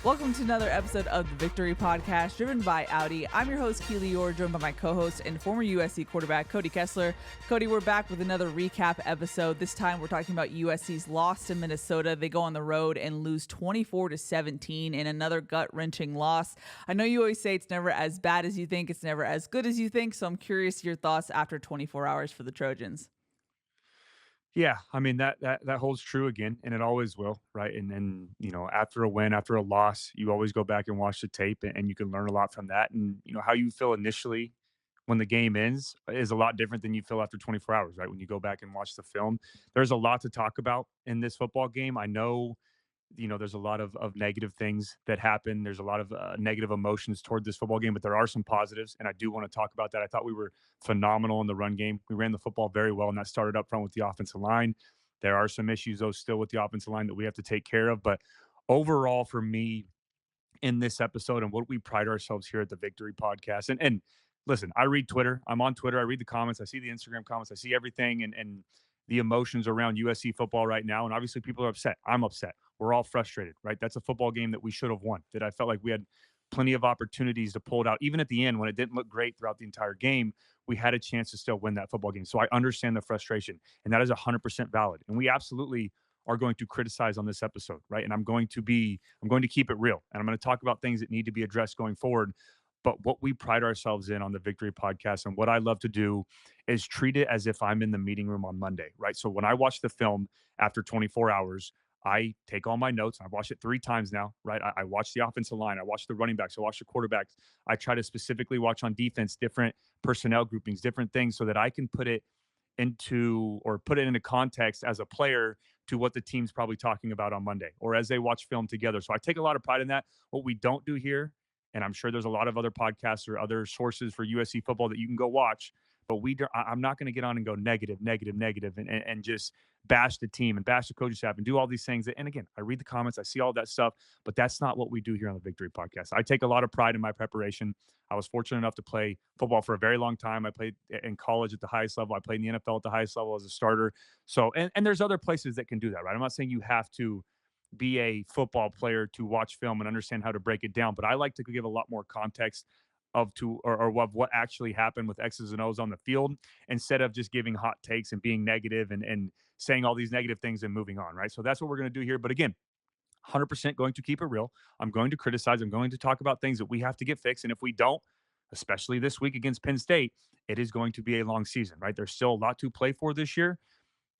Welcome to another episode of the Victory Podcast, driven by Audi. I'm your host, Keely Eure, joined by my co-host and former USC quarterback, Cody Kessler. Cody, we're back with another recap episode. This time, we're talking about USC's loss to Minnesota. They go on the road and lose 24-17 in another gut-wrenching loss. I know you always say it's never as bad as you think, it's never as good as you think, so I'm curious your thoughts after 24 hours for the Trojans. Yeah, I mean that holds true again, and it always will, right? And then after a win, after a loss, you always go back and watch the tape, and you can learn a lot from that. And how you feel initially when the game ends is a lot different than you feel after 24 hours, right? When you go back and watch the film, there's a lot to talk about in this football game. I know there's a lot of negative things that happen. There's a lot of negative emotions toward this football game, but there are some positives, and I do want to talk about that. I thought we were phenomenal in the run game. We ran the football very well, and that started up front with the offensive line. There are some issues, though, still with the offensive line that we have to take care of. But overall, for me, in this episode and what we pride ourselves here at the Victory Podcast, and listen, I read Twitter. I'm on Twitter. I read the comments. I see the Instagram comments. I see everything, and the emotions around USC football right now. And obviously, people are upset. I'm upset. We're all frustrated, right? That's a football game that we should have won. That I felt like we had plenty of opportunities to pull it out. Even at the end, when it didn't look great throughout the entire game, we had a chance to still win that football game. So I understand the frustration, and that is 100% valid. And we absolutely are going to criticize on this episode, right? And I'm going to keep it real, and I'm going to talk about things that need to be addressed going forward. But what we pride ourselves in on the Victory Podcast, and what I love to do, is treat it as if I'm in the meeting room on Monday, right? So when I watch the film after 24 hours, I take all my notes. I've watched it 3 times now, right? I watch the offensive line. I watch the running backs. I watch the quarterbacks. I try to specifically watch on defense, different personnel groupings, different things so that I can put it into context as a player to what the team's probably talking about on Monday or as they watch film together. So I take a lot of pride in that. What we don't do here, and I'm sure there's a lot of other podcasts or other sources for USC football that you can go watch, but I'm not going to get on and go negative, negative, negative, and just bash the team and bash the coaching staff and do all these things. And again, I read the comments, I see all that stuff, but that's not what we do here on the Victory Podcast. I take a lot of pride in my preparation. I was fortunate enough to play football for a very long time. I played in college at the highest level. I played in the NFL at the highest level as a starter. So, and there's other places that can do that, right? I'm not saying you have to be a football player to watch film and understand how to break it down, but I like to give a lot more context of what actually happened with X's and O's on the field instead of just giving hot takes and being negative and saying all these negative things and moving on, right? So that's what we're going to do here. But again, 100% going to keep it real. I'm going to criticize. I'm going to talk about things that we have to get fixed. And if we don't, especially this week against Penn State, it is going to be a long season, right? There's still a lot to play for this year.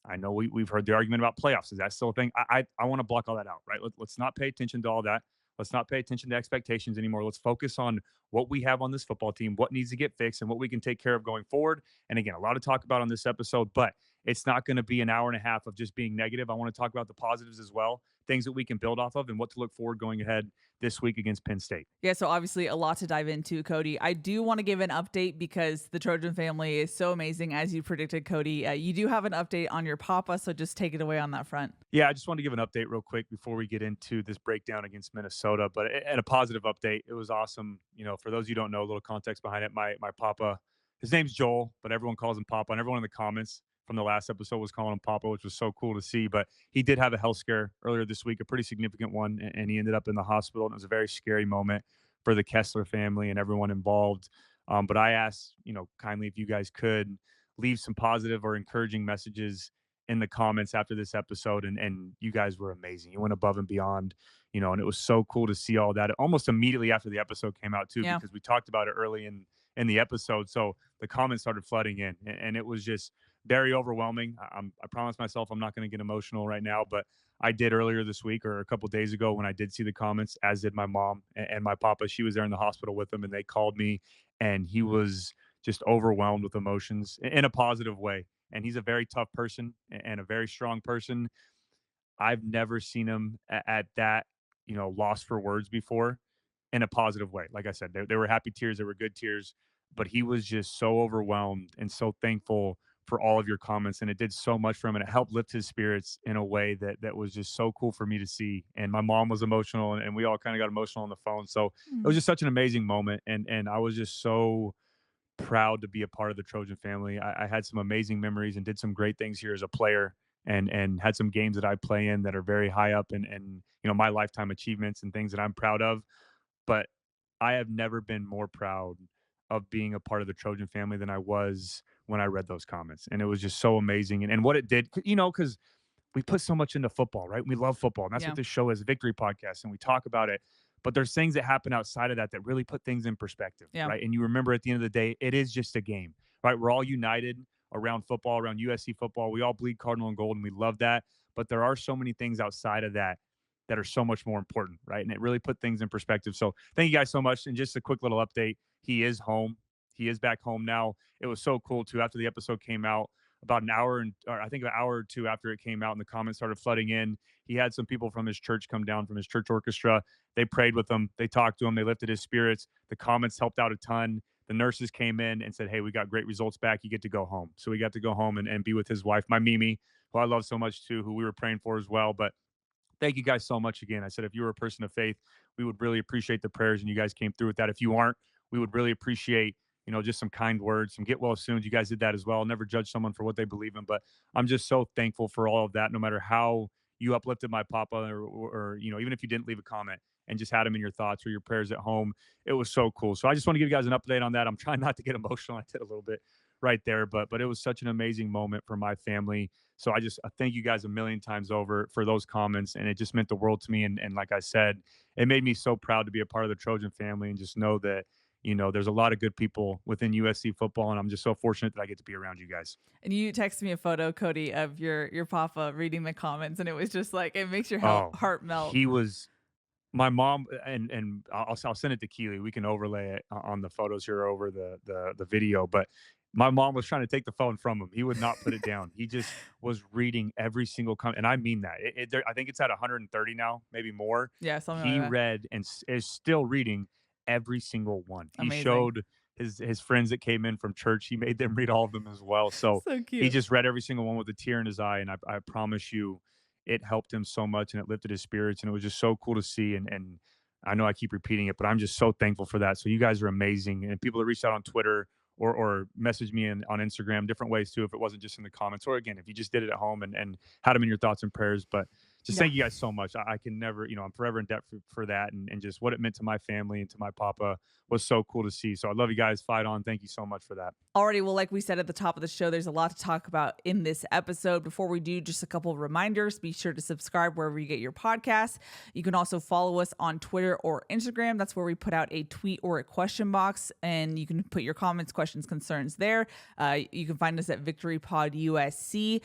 I know we've heard the argument about playoffs. Is that still a thing? I want to block all that out, right? Let's not pay attention to all that. Let's not pay attention to expectations anymore. Let's focus on what we have on this football team, what needs to get fixed, and what we can take care of going forward. And again, a lot to talk about on this episode, but it's not going to be an hour and a half of just being negative. I want to talk about the positives as well, things that we can build off of, and what to look forward going ahead this week against Penn State. Yeah, so obviously a lot to dive into, Cody. I do want to give an update because the Trojan family is so amazing, as you predicted, Cody. You do have an update on your papa, so just take it away on that front. Yeah, I just want to give an update real quick before we get into this breakdown against Minnesota. But and a positive update, it was awesome. For those of you who don't know, a little context behind it. My papa, his name's Joel, but everyone calls him Papa, and everyone in the comments from the last episode was calling him Papa, which was so cool to see. But he did have a health scare earlier this week, a pretty significant one, and he ended up in the hospital. And it was a very scary moment for the Kessler family and everyone involved. But I asked, kindly if you guys could leave some positive or encouraging messages in the comments after this episode, and you guys were amazing. You went above and beyond, and it was so cool to see all that almost immediately after the episode came out too, Yeah. because we talked about it early in the episode. So the comments started flooding in, and it was just very overwhelming. I promised myself I'm not going to get emotional right now, but I did earlier this week or a couple of days ago when I did see the comments, as did my mom and my papa. She was there in the hospital with them, and they called me, and he was just overwhelmed with emotions in a positive way. And he's a very tough person and a very strong person. I've never seen him at that, lost for words before in a positive way. Like I said, they were happy tears, they were good tears, but he was just so overwhelmed and so thankful for all of your comments. And it did so much for him, and it helped lift his spirits in a way that was just so cool for me to see. And my mom was emotional, and we all kind of got emotional on the phone. So it was just such an amazing moment. And I was just so proud to be a part of the Trojan family. I had some amazing memories and did some great things here as a player. and had some games that I play in that are very high up and my lifetime achievements and things that I'm proud of. But I have never been more proud of being a part of the Trojan family than I was when I read those comments. And it was just so amazing. And what it did, because we put so much into football, right? We love football. And that's what Yeah. this show is, a victory podcast. And we talk about it. But there's things that happen outside of that that really put things in perspective, Yeah. right? And you remember at the end of the day, it is just a game, right? We're all united around football, around USC football. We all bleed Cardinal and gold, and we love that. But there are so many things outside of that that are so much more important, right? And it really put things in perspective. So thank you guys so much. And just a quick little update. He is home. He is back home now. It was so cool too. After the episode came out, about an hour or I think an hour or two after it came out and the comments started flooding in, he had some people from his church come down from his church orchestra. They prayed with him. They talked to him. They lifted his spirits. The comments helped out a ton. The nurses came in and said, "Hey, we got great results back. You get to go home." So we got to go home and be with his wife, my Mimi, who I love so much too, who we were praying for as well. But thank you guys so much again. I said, if you were a person of faith, we would really appreciate the prayers and you guys came through with that. If you aren't, we would really appreciate, just some kind words, some get well soon. You guys did that as well. I'll never judge someone for what they believe in, but I'm just so thankful for all of that. No matter how you uplifted my papa or even if you didn't leave a comment and just had him in your thoughts or your prayers at home, it was so cool. So I just want to give you guys an update on that. I'm trying not to get emotional. I did a little bit right there, but it was such an amazing moment for my family. So I thank you guys a million times over for those comments, and it just meant the world to me. And like I said, it made me so proud to be a part of the Trojan family and just know that there's a lot of good people within USC football, and I'm just so fortunate that I get to be around you guys. And you texted me a photo, Cody, of your papa reading the comments, and it was just like it makes your Oh, heart melt. he was my mom, and I'll send it to Keely. We can overlay it on the photos here over the video, but my mom was trying to take the phone from him. He would not put it down. He just was reading every single comment, and I mean that. I think it's at 130 now, maybe more. Yeah, something like He that. read and is still reading every single one. He Amazing. showed his friends that came in from church. He made them read all of them as well. So So he cute. just read every single one with a tear in his eye, and I promise you, it helped him so much and it lifted his spirits, and it was just so cool to see. And I know I keep repeating it, but I'm just so thankful for that. So you guys are amazing, and people that reached out on Twitter or message me on Instagram, different ways too. If it wasn't just in the comments, or again, if you just did it at home and had them in your thoughts and prayers. But just Yeah. thank you guys so much. I can never, I'm forever in debt for that, and just what it meant to my family and to my papa was so cool to see. So I love you guys. Fight on. Thank you so much for that. Alrighty, well, like we said at the top of the show, there's a lot to talk about in this episode. Before we do, just a couple of reminders. Be sure to subscribe wherever you get your podcasts. You can also follow us on Twitter or Instagram. That's where we put out a tweet or a question box, and you can put your comments, questions, concerns there. You can find us at Victory Pod USC.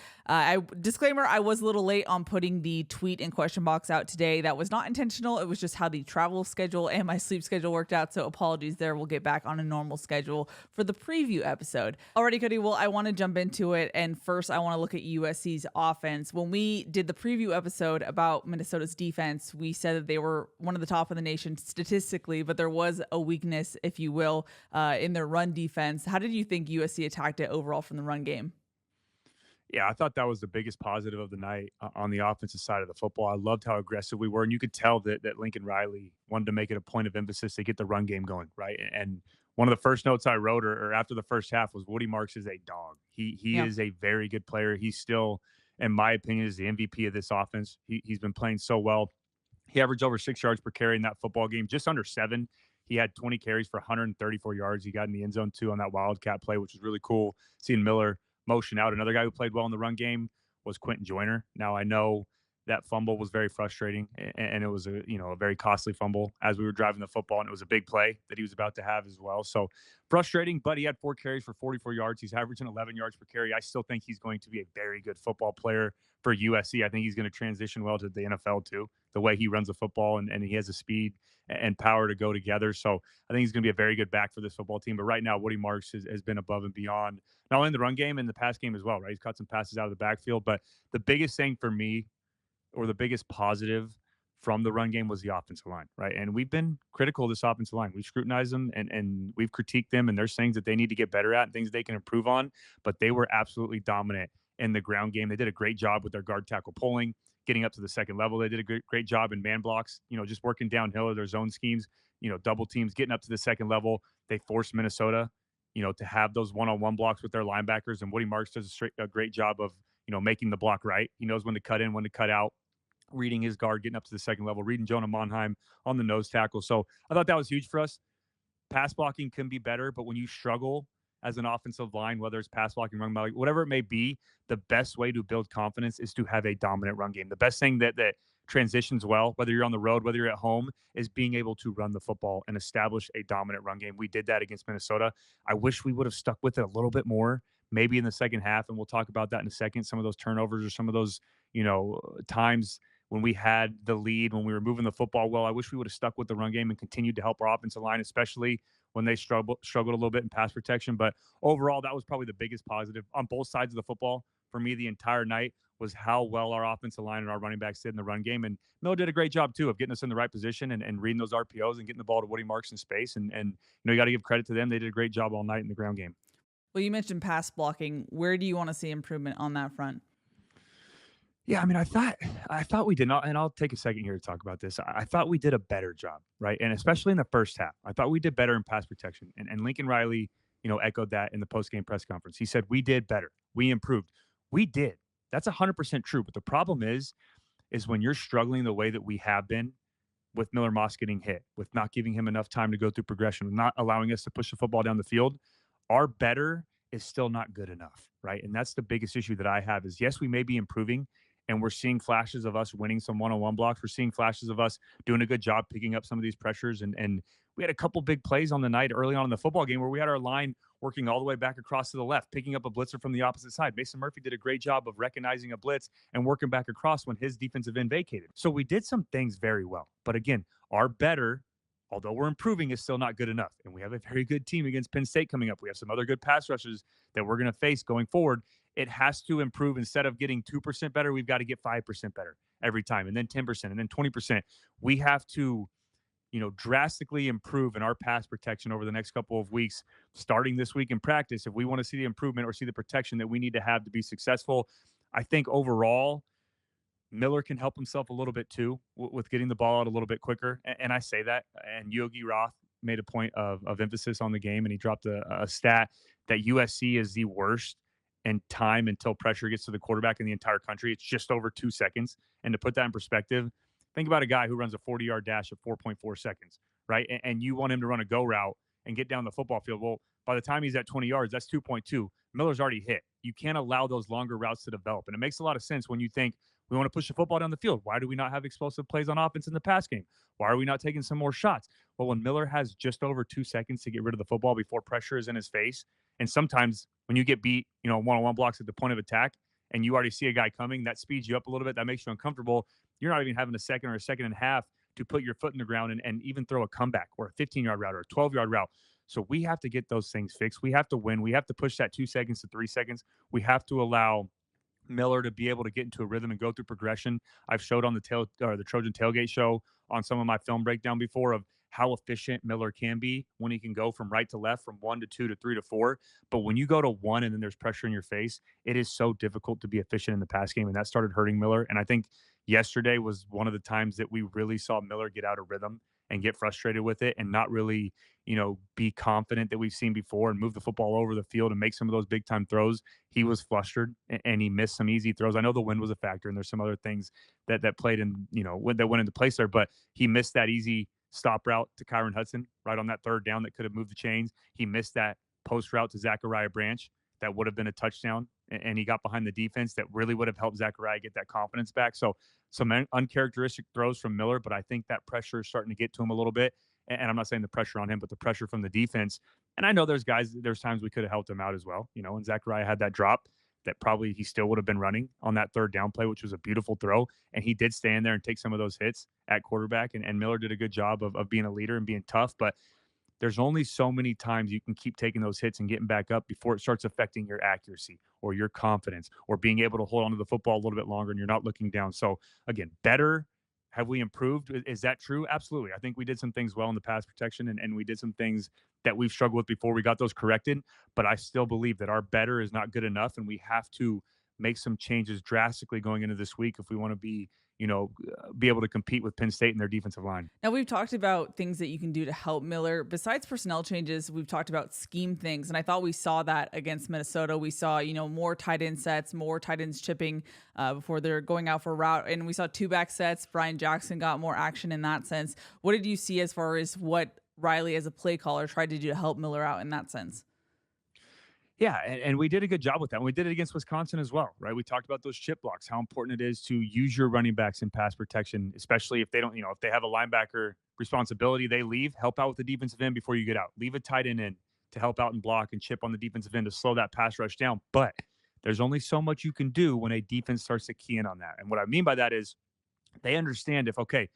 Disclaimer, I was a little late on putting the tweet and question box out today. That was not intentional. It was just how the travel schedule and my sleep schedule worked out. So apologies there. We'll get back on a normal schedule for the preview episode. Alrighty, Cody. Well, I want to jump into it. And first, I want to look at USC's offense. When we did the preview episode about Minnesota's defense, we said that they were one of the top of the nation statistically, but there was a weakness, if you will, in their run defense. How did you think USC attacked it overall from the run game? Yeah, I thought that was the biggest positive of the night on the offensive side of the football. I loved how aggressive we were, and you could tell that Lincoln Riley wanted to make it a point of emphasis to get the run game going, right? And one of the first notes I wrote, or after the first half, was Woody Marks is a dog. He Yeah. is a very good player. He's still, in my opinion, is the MVP of this offense. He's been playing so well. He averaged over 6 yards per carry in that football game, just under 7. He had 20 carries for 134 yards. He got in the end zone too on that Wildcat play, which was really cool. Seeing Miller motion out. Another guy who played well in the run game was Quentin Joyner. Now I know that fumble was very frustrating, and it was a very costly fumble as we were driving the football, and it was a big play that he was about to have as well. So frustrating, but he had 4 carries for 44 yards. He's averaging 11 yards per carry. I still think he's going to be a very good football player for USC. I think he's going to transition well to the NFL too, the way he runs the football, and he has the speed and power to go together. So I think he's going to be a very good back for this football team. But right now, Woody Marks has been above and beyond, not only in the run game and the pass game as well, right? He's caught some passes out of the backfield. But the biggest thing for me, or the biggest positive from the run game, was the offensive line, right? And we've been critical of this offensive line. We've scrutinized them and we've critiqued them, and there's things that they need to get better at and things they can improve on. But they were absolutely dominant in the ground game. They did a great job with their guard tackle pulling, getting up to the second level. They did a great job in man blocks, just working downhill or their zone schemes, double teams, getting up to the second level. They forced Minnesota, to have those one-on-one blocks with their linebackers. And Woody Marks does a great job of, making the block right. He knows when to cut in, when to cut out, reading his guard, getting up to the second level, reading Jonah Monheim on the nose tackle. So I thought that was huge for us. Pass blocking can be better, but when you struggle as an offensive line, whether it's pass blocking, run blocking, whatever it may be, the best way to build confidence is to have a dominant run game. The best thing that transitions well, whether you're on the road, whether you're at home, is being able to run the football and establish a dominant run game. We did that against Minnesota. I wish we would have stuck with it a little bit more, maybe in the second half, and we'll talk about that in a second. Some of those turnovers or some of those, times when we had the lead, when we were moving the football well. I wish we would have stuck with the run game and continued to help our offensive line, especially when they struggled a little bit in pass protection. But overall, that was probably the biggest positive on both sides of the football for me the entire night, was how well our offensive line and our running backs did in the run game. And Miller did a great job too of getting us in the right position and reading those RPOs and getting the ball to Woody Marks in space. And you got to give credit to them. They did a great job all night in the ground game. Well, you mentioned pass blocking. Where do you want to see improvement on that front? Yeah, I mean, I thought we did not, and I'll take a second here to talk about this. I thought we did a better job, right? And especially in the first half, I thought we did better in pass protection. And Lincoln Riley, echoed that in the post game press conference. He said we did better, we improved, we did. That's 100% true. But the problem is when you're struggling the way that we have been, with Miller Moss getting hit, with not giving him enough time to go through progression, with not allowing us to push the football down the field, our better is still not good enough, right? And that's the biggest issue that I have is, yes, we may be improving, and we're seeing flashes of us winning some one-on-one blocks. We're seeing flashes of us doing a good job picking up some of these pressures. And we had a couple big plays on the night early on in the football game where we had our line working all the way back across to the left, picking up a blitzer from the opposite side. Mason Murphy did a great job of recognizing a blitz and working back across when his defensive end vacated. So we did some things very well. But again, our better, although we're improving, is still not good enough. And we have a very good team against Penn State coming up. We have some other good pass rushers that we're going to face going forward. It has to improve. Instead of getting 2% better, we've got to get 5% better every time, and then 10%, and then 20%. We have to, drastically improve in our pass protection over the next couple of weeks, starting this week in practice, if we want to see the improvement or see the protection that we need to have to be successful. I think overall, Miller can help himself a little bit too with getting the ball out a little bit quicker. And I say that, and Yogi Roth made a point of emphasis on the game, and he dropped a stat that USC is the worst in time until pressure gets to the quarterback in the entire country. It's just over 2 seconds. And to put that in perspective, think about a guy who runs a 40-yard dash at 4.4 seconds, right? And you want him to run a go route and get down the football field. Well, by the time he's at 20 yards, that's 2.2. Miller's already hit. You can't allow those longer routes to develop. And it makes a lot of sense when you think we want to push the football down the field. Why do we not have explosive plays on offense in the pass game? Why are we not taking some more shots? Well, when Miller has just over 2 seconds to get rid of the football before pressure is in his face, and sometimes when you get beat, one-on-one blocks at the point of attack, and you already see a guy coming, that speeds you up a little bit. That makes you uncomfortable. You're not even having a second or a second and a half to put your foot in the ground and even throw a comeback or a 15-yard route or a 12-yard route. So we have to get those things fixed. We have to win. We have to push that 2 seconds to 3 seconds. We have to allow Miller to be able to get into a rhythm and go through progression. I've showed on the Trojan Tailgate show on some of my film breakdown before of how efficient Miller can be when he can go from right to left, from 1 to 2 to 3 to 4. But when you go to 1 and then there's pressure in your face, it is so difficult to be efficient in the pass game. And that started hurting Miller. And I think yesterday was one of the times that we really saw Miller get out of rhythm and get frustrated with it and not really, be confident that we've seen before and move the football over the field and make some of those big time throws. He was flustered and he missed some easy throws. I know the wind was a factor and there's some other things that played in, that went into place there, but he missed that easy stop route to Kyron Hudson right on that third down that could have moved the chains. He missed that post route to Zachariah Branch that would have been a touchdown, and he got behind the defense that really would have helped Zachariah get that confidence back. So some uncharacteristic throws from Miller, but I think that pressure is starting to get to him a little bit. And I'm not saying the pressure on him, but the pressure from the defense. And I know there's times we could have helped him out as well. And Zachariah had that drop that probably he still would have been running on that third down play, which was a beautiful throw. And he did stand there and take some of those hits at quarterback. And Miller did a good job of being a leader and being tough. But there's only so many times you can keep taking those hits and getting back up before it starts affecting your accuracy or your confidence or being able to hold onto the football a little bit longer and you're not looking down. So again, better. Have we improved? Is that true? Absolutely. I think we did some things well in the pass protection and we did some things that we've struggled with before. We got those corrected, but I still believe that our better is not good enough and we have to make some changes drastically going into this week if we want to be, be able to compete with Penn State and their defensive line. Now, we've talked about things that you can do to help Miller. Besides personnel changes, we've talked about scheme things. And I thought we saw that against Minnesota. We saw, more tight end sets, more tight ends chipping before they're going out for a route. And we saw two back sets. Brian Jackson got more action in that sense. What did you see as far as what Riley as a play caller tried to do to help Miller out in that sense? Yeah, and we did a good job with that. And we did it against Wisconsin as well, right? We talked about those chip blocks, how important it is to use your running backs in pass protection, especially if they don't, if they have a linebacker responsibility, they leave, help out with the defensive end before you get out. Leave a tight end in to help out and block and chip on the defensive end to slow that pass rush down. But there's only so much you can do when a defense starts to key in on that. And what I mean by that is they understand if, okay,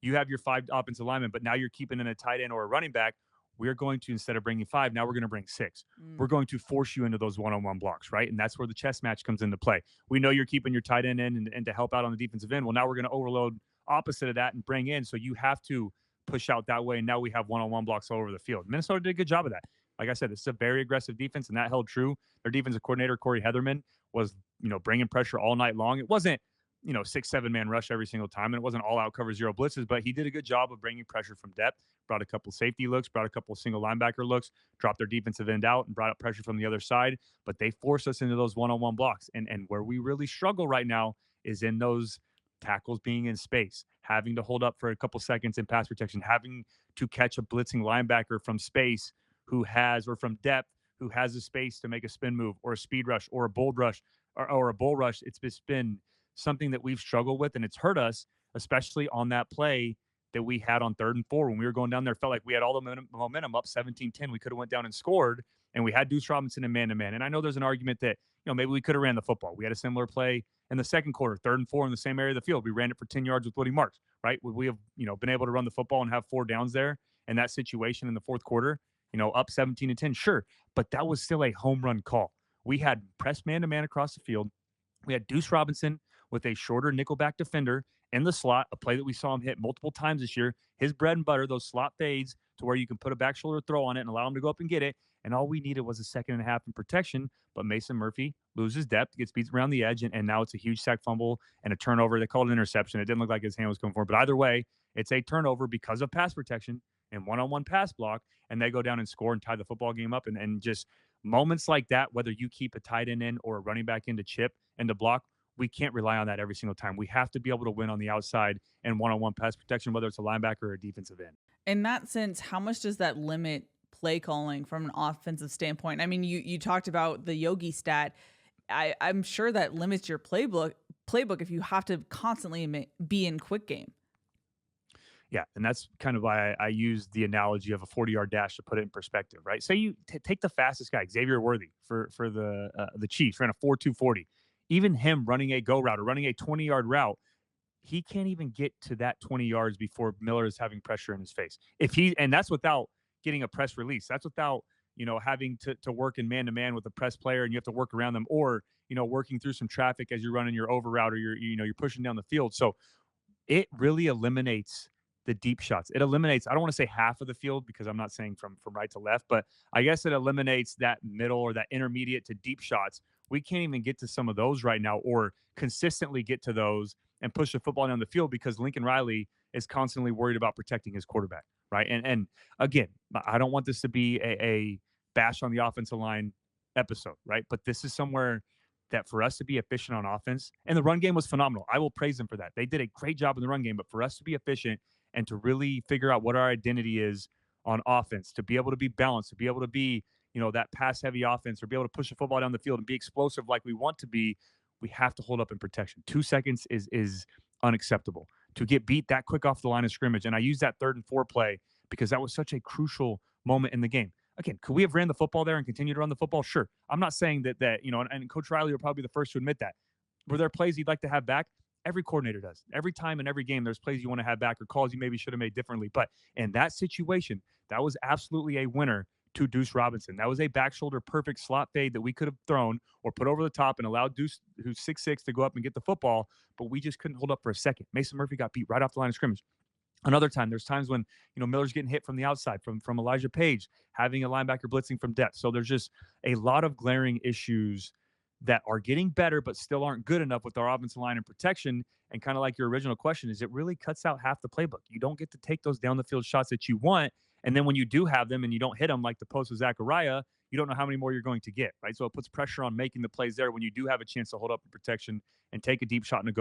you have your 5 offensive linemen, but now you're keeping in a tight end or a running back, we're going to, instead of bringing 5, now we're going to bring 6. We're going to force you into those one-on-one blocks, right? And that's where the chess match comes into play. We know you're keeping your tight end in and to help out on the defensive end. Well, now we're going to overload opposite of that and bring in. So you have to push out that way. And now we have one-on-one blocks all over the field. Minnesota did a good job of that. Like I said, this is a very aggressive defense, and that held true. Their defensive coordinator, Corey Heatherman, was, bringing pressure all night long. It wasn't, 6-7 man rush every single time. And it wasn't all out cover zero blitzes, but he did a good job of bringing pressure from depth, brought a couple safety looks, brought a couple single linebacker looks, dropped their defensive end out and brought up pressure from the other side. But they force us into those one-on-one blocks. And where we really struggle right now is in those tackles being in space, having to hold up for a couple seconds in pass protection, having to catch a blitzing linebacker from space or from depth, who has the space to make a spin move or a speed rush or a bold rush or a bull rush. It's just been something that we've struggled with, and it's hurt us, especially on that play that we had on 3rd and 4 when we were going down there. Felt like we had all the momentum up 17-10. We could have went down and scored, and we had Deuce Robinson in man-to-man. And I know there's an argument that, maybe we could have ran the football. We had a similar play in the second quarter, 3rd and 4 in the same area of the field. We ran it for 10 yards with Woody Marks, right? Would we have, been able to run the football and have 4 downs there in that situation in the fourth quarter, up 17-10? Sure, but that was still a home run call. We had press man-to-man across the field. We had Deuce Robinson with a shorter nickelback defender in the slot, a play that we saw him hit multiple times this year. His bread and butter, those slot fades to where you can put a back shoulder throw on it and allow him to go up and get it. And all we needed was a 2.5 seconds in protection. But Mason Murphy loses depth, gets beat around the edge, and now it's a huge sack fumble and a turnover. They called it an interception. It didn't look like his hand was going for it. But either way, it's a turnover because of pass protection and one-on-one pass block. And they go down and score and tie the football game up. And just moments like that, whether you keep a tight end in or a running back in to chip and to block, we can't rely on that every single time. We have to be able to win on the outside and one-on-one pass protection, whether it's a linebacker or a defensive end. In that sense, how much does that limit play calling from an offensive standpoint? I mean, you talked about the Yogi stat. I'm sure that limits your playbook if you have to constantly be in quick game. Yeah, and that's kind of why I use the analogy of a 40-yard dash to put it in perspective, right? Say you take the fastest guy, Xavier Worthy, for the Chiefs, ran a 4.240. Even him running a go route or running a 20-yard route, he can't even get to that 20 yards before Miller is having pressure in his face. And that's without getting a press release. That's without, having to work in man-to-man with a press player and you have to work around them, or, working through some traffic as you're running your over route or you're pushing down the field. So it really eliminates the deep shots. It eliminates, I don't want to say half of the field because I'm not saying from right to left, but I guess it eliminates that middle or that intermediate to deep shots. We can't even get to some of those right now or consistently get to those and push the football down the field because Lincoln Riley is constantly worried about protecting his quarterback, right? And again, I don't want this to be a bash on the offensive line episode, right? But this is somewhere that for us to be efficient on offense, and the run game was phenomenal. I will praise them for that. They did a great job in the run game, but for us to be efficient and to really figure out what our identity is on offense, to be able to be balanced, to be able to be, that pass-heavy offense, or be able to push the football down the field and be explosive like we want to be, we have to hold up in protection. 2 seconds is unacceptable. To get beat that quick off the line of scrimmage, and I use that 3rd and 4 play because that was such a crucial moment in the game. Again, could we have ran the football there and continued to run the football? Sure. I'm not saying that and Coach Riley will probably be the first to admit that. Were there plays he'd like to have back? Every coordinator does. Every time in every game, there's plays you want to have back or calls you maybe should have made differently. But in that situation, that was absolutely a winner to Deuce Robinson. That was a back shoulder perfect slot fade that we could have thrown or put over the top and allowed Deuce, who's 6'6", to go up and get the football, but we just couldn't hold up for a second. Mason Murphy got beat right off the line of scrimmage. Another time, there's times when, Miller's getting hit from the outside, from Elijah Page, having a linebacker blitzing from depth. So there's just a lot of glaring issues that are getting better, but still aren't good enough with our offensive line and protection. And kind of like your original question is, it really cuts out half the playbook. You don't get to take those down the field shots that you want. And then when you do have them and you don't hit them, like the post with Zachariah, you don't know how many more you're going to get, right? So it puts pressure on making the plays there when you do have a chance to hold up in protection and take a deep shot and a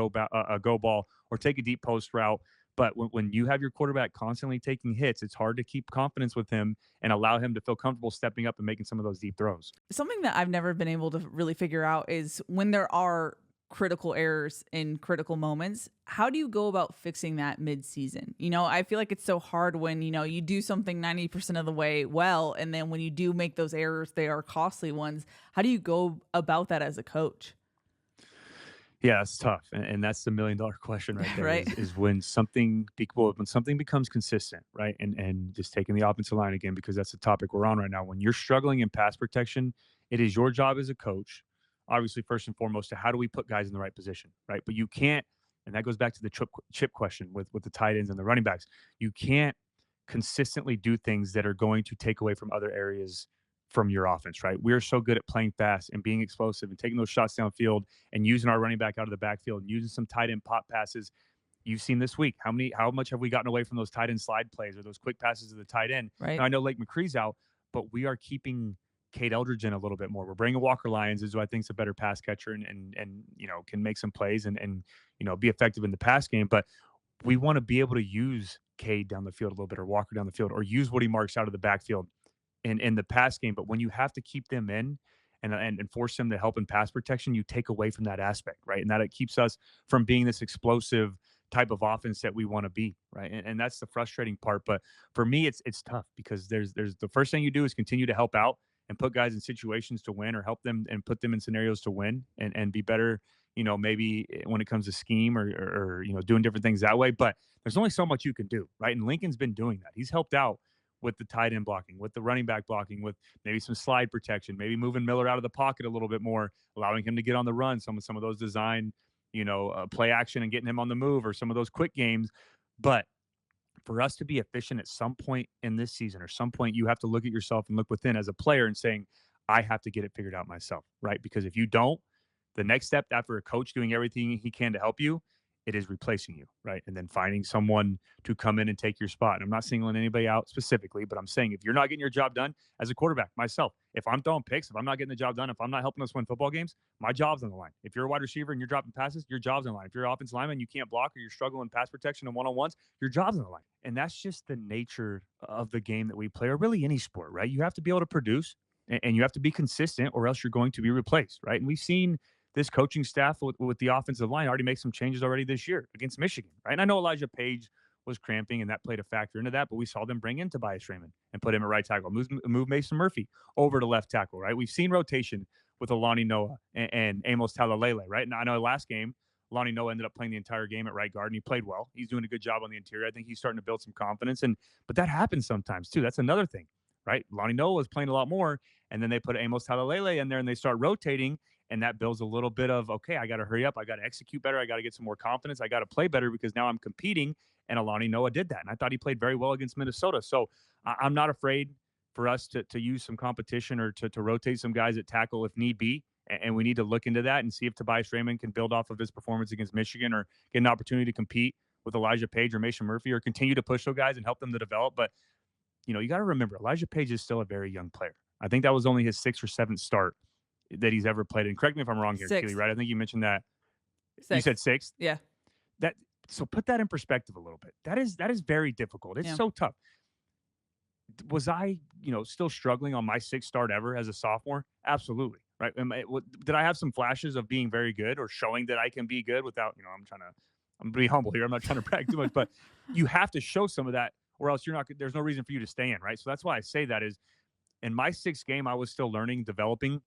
go ball, or take a deep post route. But when you have your quarterback constantly taking hits, it's hard to keep confidence with him and allow him to feel comfortable stepping up and making some of those deep throws. Something that I've never been able to really figure out is when there are critical errors in critical moments, how do you go about fixing that mid-season? I feel like it's so hard when, you do something 90% of the way well, and then when you do make those errors, they are costly ones. How do you go about that as a coach? Yeah, it's tough, and that's the $1,000,000 question right there. Right. Is when something becomes consistent, right? And just taking the offensive line again, because that's the topic we're on right now. When you're struggling in pass protection, it is your job as a coach, obviously first and foremost, to how do we put guys in the right position, right? But you can't, and that goes back to the chip question with the tight ends and the running backs. You can't consistently do things that are going to take away from other areas from your offense, right? We're so good at playing fast and being explosive and taking those shots downfield and using our running back out of the backfield and using some tight end pop passes. You've seen this week how much have we gotten away from those tight end slide plays or those quick passes to the tight end? Right. Now, I know Lake McCree's out, but we are keeping Cade Eldridge in a little bit more. We're bringing Walker Lyons, who I think is a better pass catcher and can make some plays and be effective in the pass game. But we want to be able to use Cade down the field a little bit, or Walker down the field, or use Woody Marks out of the backfield in the pass game. But when you have to keep them in and force them to help in pass protection, you take away from that aspect, right? And that it keeps us from being this explosive type of offense that we want to be, right? And that's the frustrating part. But for me, it's tough, because there's the first thing you do is continue to help out and put guys in situations to win, or help them and put them in scenarios to win and be better, maybe when it comes to scheme or doing different things that way. But there's only so much you can do, right? And Lincoln's been doing that. He's helped out with the tight end blocking, with the running back blocking, with maybe some slide protection, maybe moving Miller out of the pocket a little bit more, allowing him to get on the run, some of those design, play action and getting him on the move, or some of those quick games. But for us to be efficient at some point in this season, or some point, you have to look at yourself and look within as a player and saying, I have to get it figured out myself, right? Because if you don't, the next step after a coach doing everything he can to help you, it is replacing you, right? And then finding someone to come in and take your spot. And I'm not singling anybody out specifically, but I'm saying if you're not getting your job done as a quarterback, myself, if I'm throwing picks, if I'm not getting the job done, if I'm not helping us win football games, my job's on the line. If you're a wide receiver and you're dropping passes, your job's on the line. If you're an offensive lineman, you can't block, or you're struggling pass protection and one-on-ones, your job's on the line. And that's just the nature of the game that we play, or really any sport, right? You have to be able to produce, and you have to be consistent, or else you're going to be replaced, right? And we've seen this coaching staff with the offensive line already make some changes already this year against Michigan, right? And I know Elijah Page was cramping, and that played a factor into that, but we saw them bring in Tobias Raymond and put him at right tackle, move Mason Murphy over to left tackle, right? We've seen rotation with Alani Noah and Amos Talalele, right? And I know last game, Alani Noah ended up playing the entire game at right guard, and he played well. He's doing a good job on the interior. I think he's starting to build some confidence, but that happens sometimes too. That's another thing, right? Alani Noah was playing a lot more, and then they put Amos Talalele in there, and they start rotating. And that builds a little bit of, okay, I got to hurry up. I got to execute better. I got to get some more confidence. I got to play better, because now I'm competing. And Alani Noah did that. And I thought he played very well against Minnesota. So I'm not afraid for us to use some competition, or to rotate some guys at tackle if need be. And we need to look into that and see if Tobias Raymond can build off of his performance against Michigan, or get an opportunity to compete with Elijah Page or Mason Murphy, or continue to push those guys and help them to develop. But, you got to remember, Elijah Page is still a very young player. I think that was only his 6th or 7th start that he's ever played. And correct me if I'm wrong here, Sixth. Keely, right? I think you mentioned that. You Sixth. said 6th? Yeah. So put that in perspective a little bit. That is very difficult. It's so tough. Was I, still struggling on my 6th start ever as a sophomore? Absolutely. Right. Did I have some flashes of being very good, or showing that I can be good without, I'm being humble here. I'm not trying to brag too much, but you have to show some of that, or else there's no reason for you to stay in. Right. So that's why I say that is, in my 6th game, I was still learning, developing,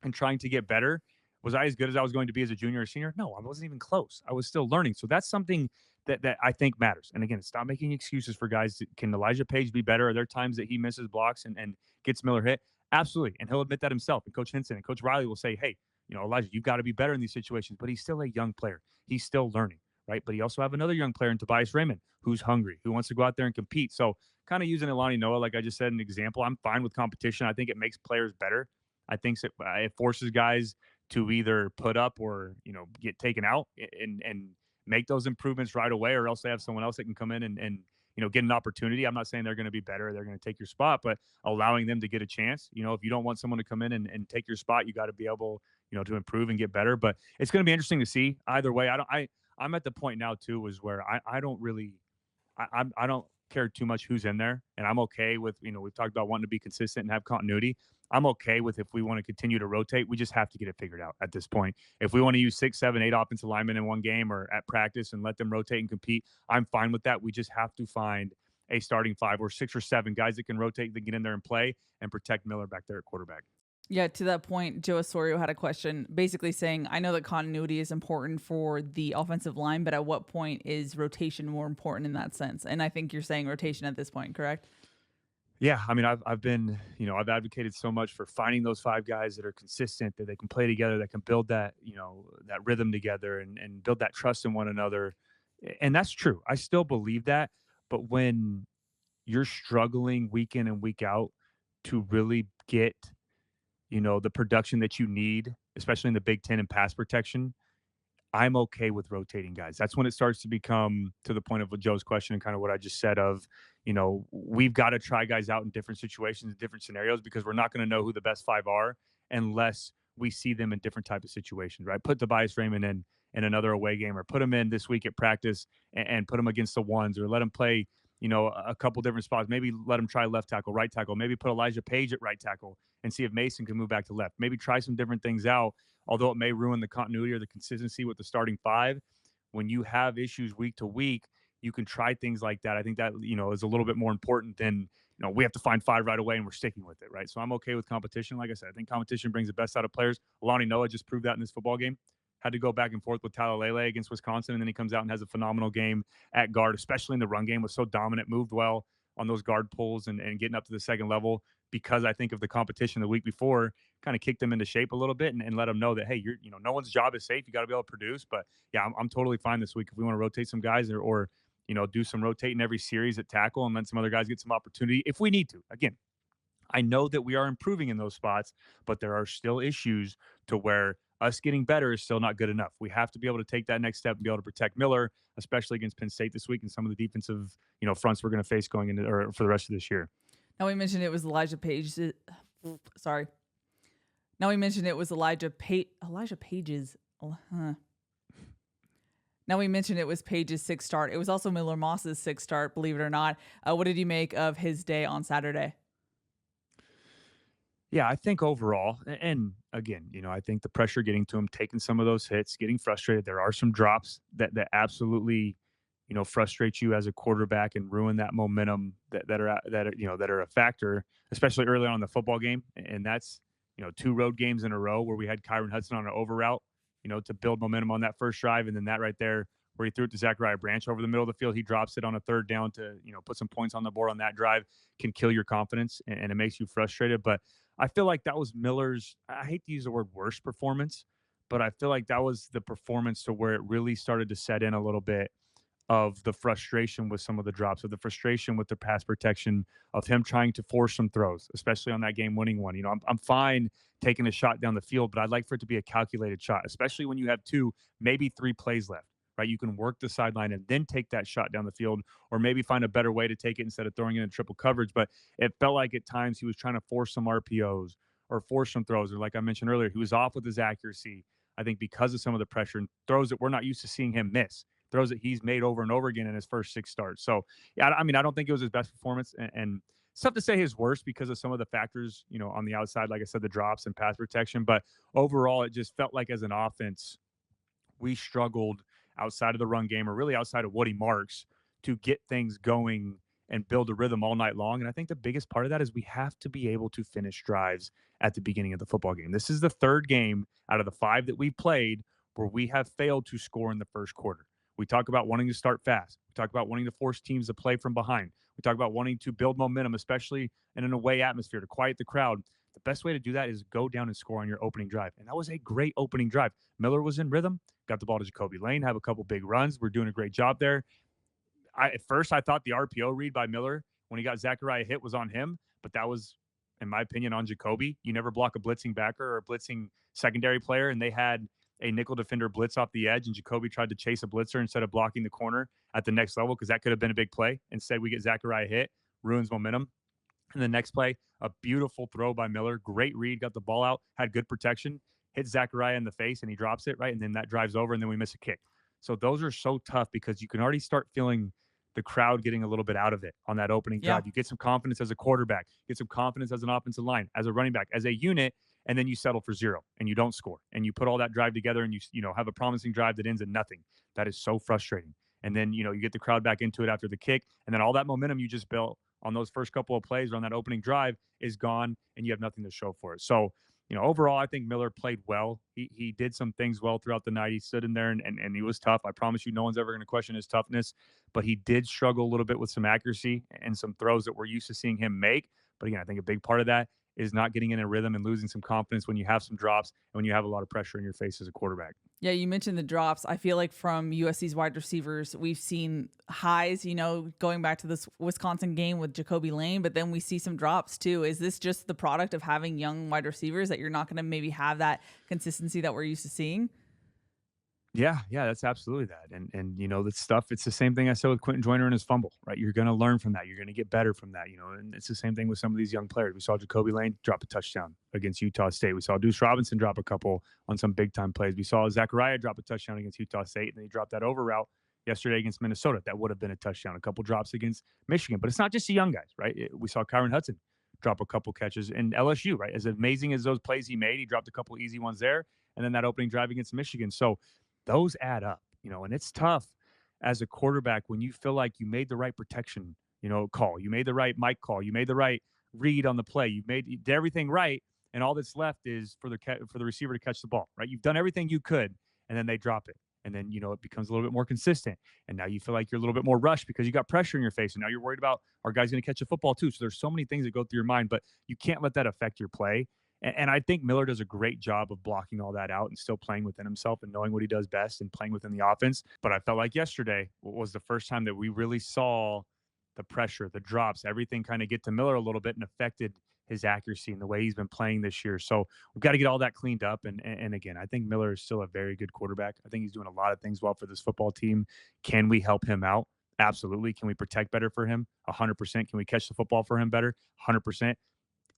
and trying to get better. Was I as good as I was going to be as a junior or senior? No, I wasn't even close. I was still learning. So that's something that I think matters. And again, stop making excuses for guys. Can Elijah Page be better? Are there times that he misses blocks and gets Miller hit? Absolutely. And he'll admit that himself. And Coach Henson and Coach Riley will say, hey, Elijah, you've got to be better in these situations. But he's still a young player. He's still learning, right? But he also have another young player in Tobias Raymond, who's hungry, who wants to go out there and compete. So kind of using Alani Noah, like I just said, an example. I'm fine with competition. I think it makes players better. I think it forces guys to either put up or, get taken out and make those improvements right away, or else they have someone else that can come in and get an opportunity. I'm not saying they're going to be better, they're going to take your spot, but allowing them to get a chance. If you don't want someone to come in and take your spot, you got to be able, to improve and get better. But it's going to be interesting to see either way. I'm at the point now too, is where I don't really, I don't care too much who's in there, and I'm okay with, we've talked about wanting to be consistent and have continuity. I'm okay with if we want to continue to rotate. We just have to get it figured out at this point. If we want to use 6, 7, 8 offensive linemen in one game or at practice and let them rotate and compete, I'm fine with that. We just have to find a starting 5 or 6 or 7 guys that can rotate, that get in there and play and protect Miller back there at quarterback. Yeah, to that point, Joe Osorio had a question basically saying, I know that continuity is important for the offensive line, but at what point is rotation more important in that sense? And I think you're saying rotation at this point, correct? Yeah, I mean, I've been, I've advocated so much for finding those 5 guys that are consistent, that they can play together, that can build that, that rhythm together and build that trust in one another. And that's true. I still believe that. But when you're struggling week in and week out to really get, the production that you need, especially in the Big Ten and pass protection, I'm okay with rotating guys. That's when it starts to become to the point of Joe's question and kind of what I just said of, we've got to try guys out in different situations, different scenarios, because we're not going to know who the best 5 are unless we see them in different type of situations, right? Put Tobias Raymond in another away game, or put him in this week at practice and put him against the ones, or let him play, a couple different spots. Maybe let him try left tackle, right tackle. Maybe put Elijah Page at right tackle and see if Mason can move back to left. Maybe try some different things out, although it may ruin the continuity or the consistency with the starting 5. When you have issues week to week, you can try things like that. I think that, is a little bit more important than, we have to find 5 right away and we're sticking with it, right? So I'm okay with competition. Like I said, I think competition brings the best out of players. Alani Noah just proved that in this football game. Had to go back and forth with Talalele against Wisconsin, and then he comes out and has a phenomenal game at guard, especially in the run game. Was so dominant, moved well on those guard pulls and getting up to the second level, because I think of the competition the week before kind of kicked them into shape a little bit and let them know that, hey, no one's job is safe. You got to be able to produce. But yeah, I'm totally fine this week if we want to rotate some guys or do some rotating every series at tackle and let some other guys get some opportunity if we need to. Again, I know that we are improving in those spots, but there are still issues to where us getting better is still not good enough. We have to be able to take that next step and be able to protect Miller, especially against Penn State this week and some of the defensive, fronts we're going to face going into or for the rest of this year. Now we mentioned it was Elijah Page. Sorry. Now we mentioned it was Elijah Page's. Now we mentioned it was Page's 6th start. It was also Miller Moss's 6th start, believe it or not. What did you make of his day on Saturday? Yeah, I think overall, and again, I think the pressure getting to him, taking some of those hits, getting frustrated. There are some drops that absolutely, frustrate you as a quarterback and ruin that momentum that are a factor, especially early on in the football game. And that's 2 road games in a row where we had Kyron Hudson on an over route, to build momentum on that first drive, and then that right there where he threw it to Zachariah Branch over the middle of the field. He drops it on a 3rd down to put some points on the board on that drive, can kill your confidence and it makes you frustrated. But I feel like that was Miller's, I hate to use the word worst performance, but I feel like that was the performance to where it really started to set in a little bit of the frustration with some of the drops, of the frustration with the pass protection, of him trying to force some throws, especially on that game-winning one. I'm fine taking a shot down the field, but I'd like for it to be a calculated shot, especially when you have 2, maybe 3 plays left, right? You can work the sideline and then take that shot down the field, or maybe find a better way to take it instead of throwing it in triple coverage. But it felt like at times he was trying to force some RPOs or force some throws, or like I mentioned earlier, he was off with his accuracy, I think, because of some of the pressure and throws that we're not used to seeing him miss. Throws that he's made over and over again in his first 6 starts. So, yeah, I mean, I don't think it was his best performance, and it's tough to say his worst because of some of the factors, on the outside, like I said, the drops and pass protection. But overall, it just felt like as an offense, we struggled outside of the run game, or really outside of Woody Marks, to get things going and build a rhythm all night long. And I think the biggest part of that is we have to be able to finish drives at the beginning of the football game. This is the 3rd game out of the 5 that we've played where we have failed to score in the first quarter. We talk about wanting to start fast. We talk about wanting to force teams to play from behind. We talk about wanting to build momentum, especially in an away atmosphere, to quiet the crowd. The best way to do that is go down and score on your opening drive. And that was a great opening drive. Miller was in rhythm, got the ball to Jacoby Lane, have a couple big runs. We're doing a great job there. At first, I thought the RPO read by Miller when he got Zachariah hit was on him, but that was in my opinion, on Jacoby. You never block a blitzing backer or a blitzing secondary player, and they had a nickel defender blitz off the edge, and Jacoby tried to chase a blitzer instead of blocking the corner at the next level because that could have been a big play. Instead, we get Zachariah hit, ruins momentum. And the next play, a beautiful throw by Miller. Great read, got the ball out, had good protection, hit Zachariah in the face, and he drops it, right? And then that drives over, and then we miss a kick. So those are so tough because you can already start feeling the crowd getting a little bit out of it on that opening Yeah. drive. You get some confidence as a quarterback, get some confidence as an offensive line, as a running back, as a unit, and then you settle for zero and you don't score. And you put all that drive together and you have a promising drive that ends in nothing. That is so frustrating. And then, you get the crowd back into it after the kick, and then all that momentum you just built on those first couple of plays or on that opening drive is gone, and you have nothing to show for it. So, overall, I think Miller played well. He did some things well throughout the night. He stood in there and he was tough. I promise you, no one's ever going to question his toughness, but he did struggle a little bit with some accuracy and some throws that we're used to seeing him make. But again, I think a big part of that is not getting in a rhythm and losing some confidence when you have some drops and when you have a lot of pressure in your face as a quarterback. Yeah, you mentioned the drops. I feel like from USC's wide receivers, we've seen highs, going back to this Wisconsin game with Jacoby Lane, but then we see some drops too. Is this just the product of having young wide receivers that you're not going to maybe have that consistency that we're used to seeing? Yeah, that's absolutely that. And the stuff, it's the same thing I said with Quentin Joyner and his fumble, right? You're gonna learn from that. You're gonna get better from that, and it's the same thing with some of these young players. We saw Jacoby Lane drop a touchdown against Utah State. We saw Deuce Robinson drop a couple on some big time plays. We saw Zachariah drop a touchdown against Utah State, and then he dropped that over route yesterday against Minnesota. That would have been a touchdown, a couple drops against Michigan. But it's not just the young guys, right? We saw Kyron Hudson drop a couple catches in LSU, right? As amazing as those plays he made, he dropped a couple easy ones there. And then that opening drive against Michigan. So those add up, and it's tough as a quarterback when you feel like you made the right protection, call, you made the right mic call, you made the right read on the play, you did everything right, and all that's left is for the receiver to catch the ball, right? You've done everything you could, and then they drop it, and then it becomes a little bit more consistent, and now you feel like you're a little bit more rushed because you got pressure in your face, and now you're worried about our guys going to catch a football too. So there's so many things that go through your mind, but you can't let that affect your play. And I think Miller does a great job of blocking all that out and still playing within himself and knowing what he does best and playing within the offense. But I felt like yesterday was the first time that we really saw the pressure, the drops, everything kind of get to Miller a little bit and affected his accuracy and the way he's been playing this year. So we've got to get all that cleaned up. And again, I think Miller is still a very good quarterback. I think he's doing a lot of things well for this football team. Can we help him out? Absolutely. Can we protect better for him? 100%. Can we catch the football for him better? 100%.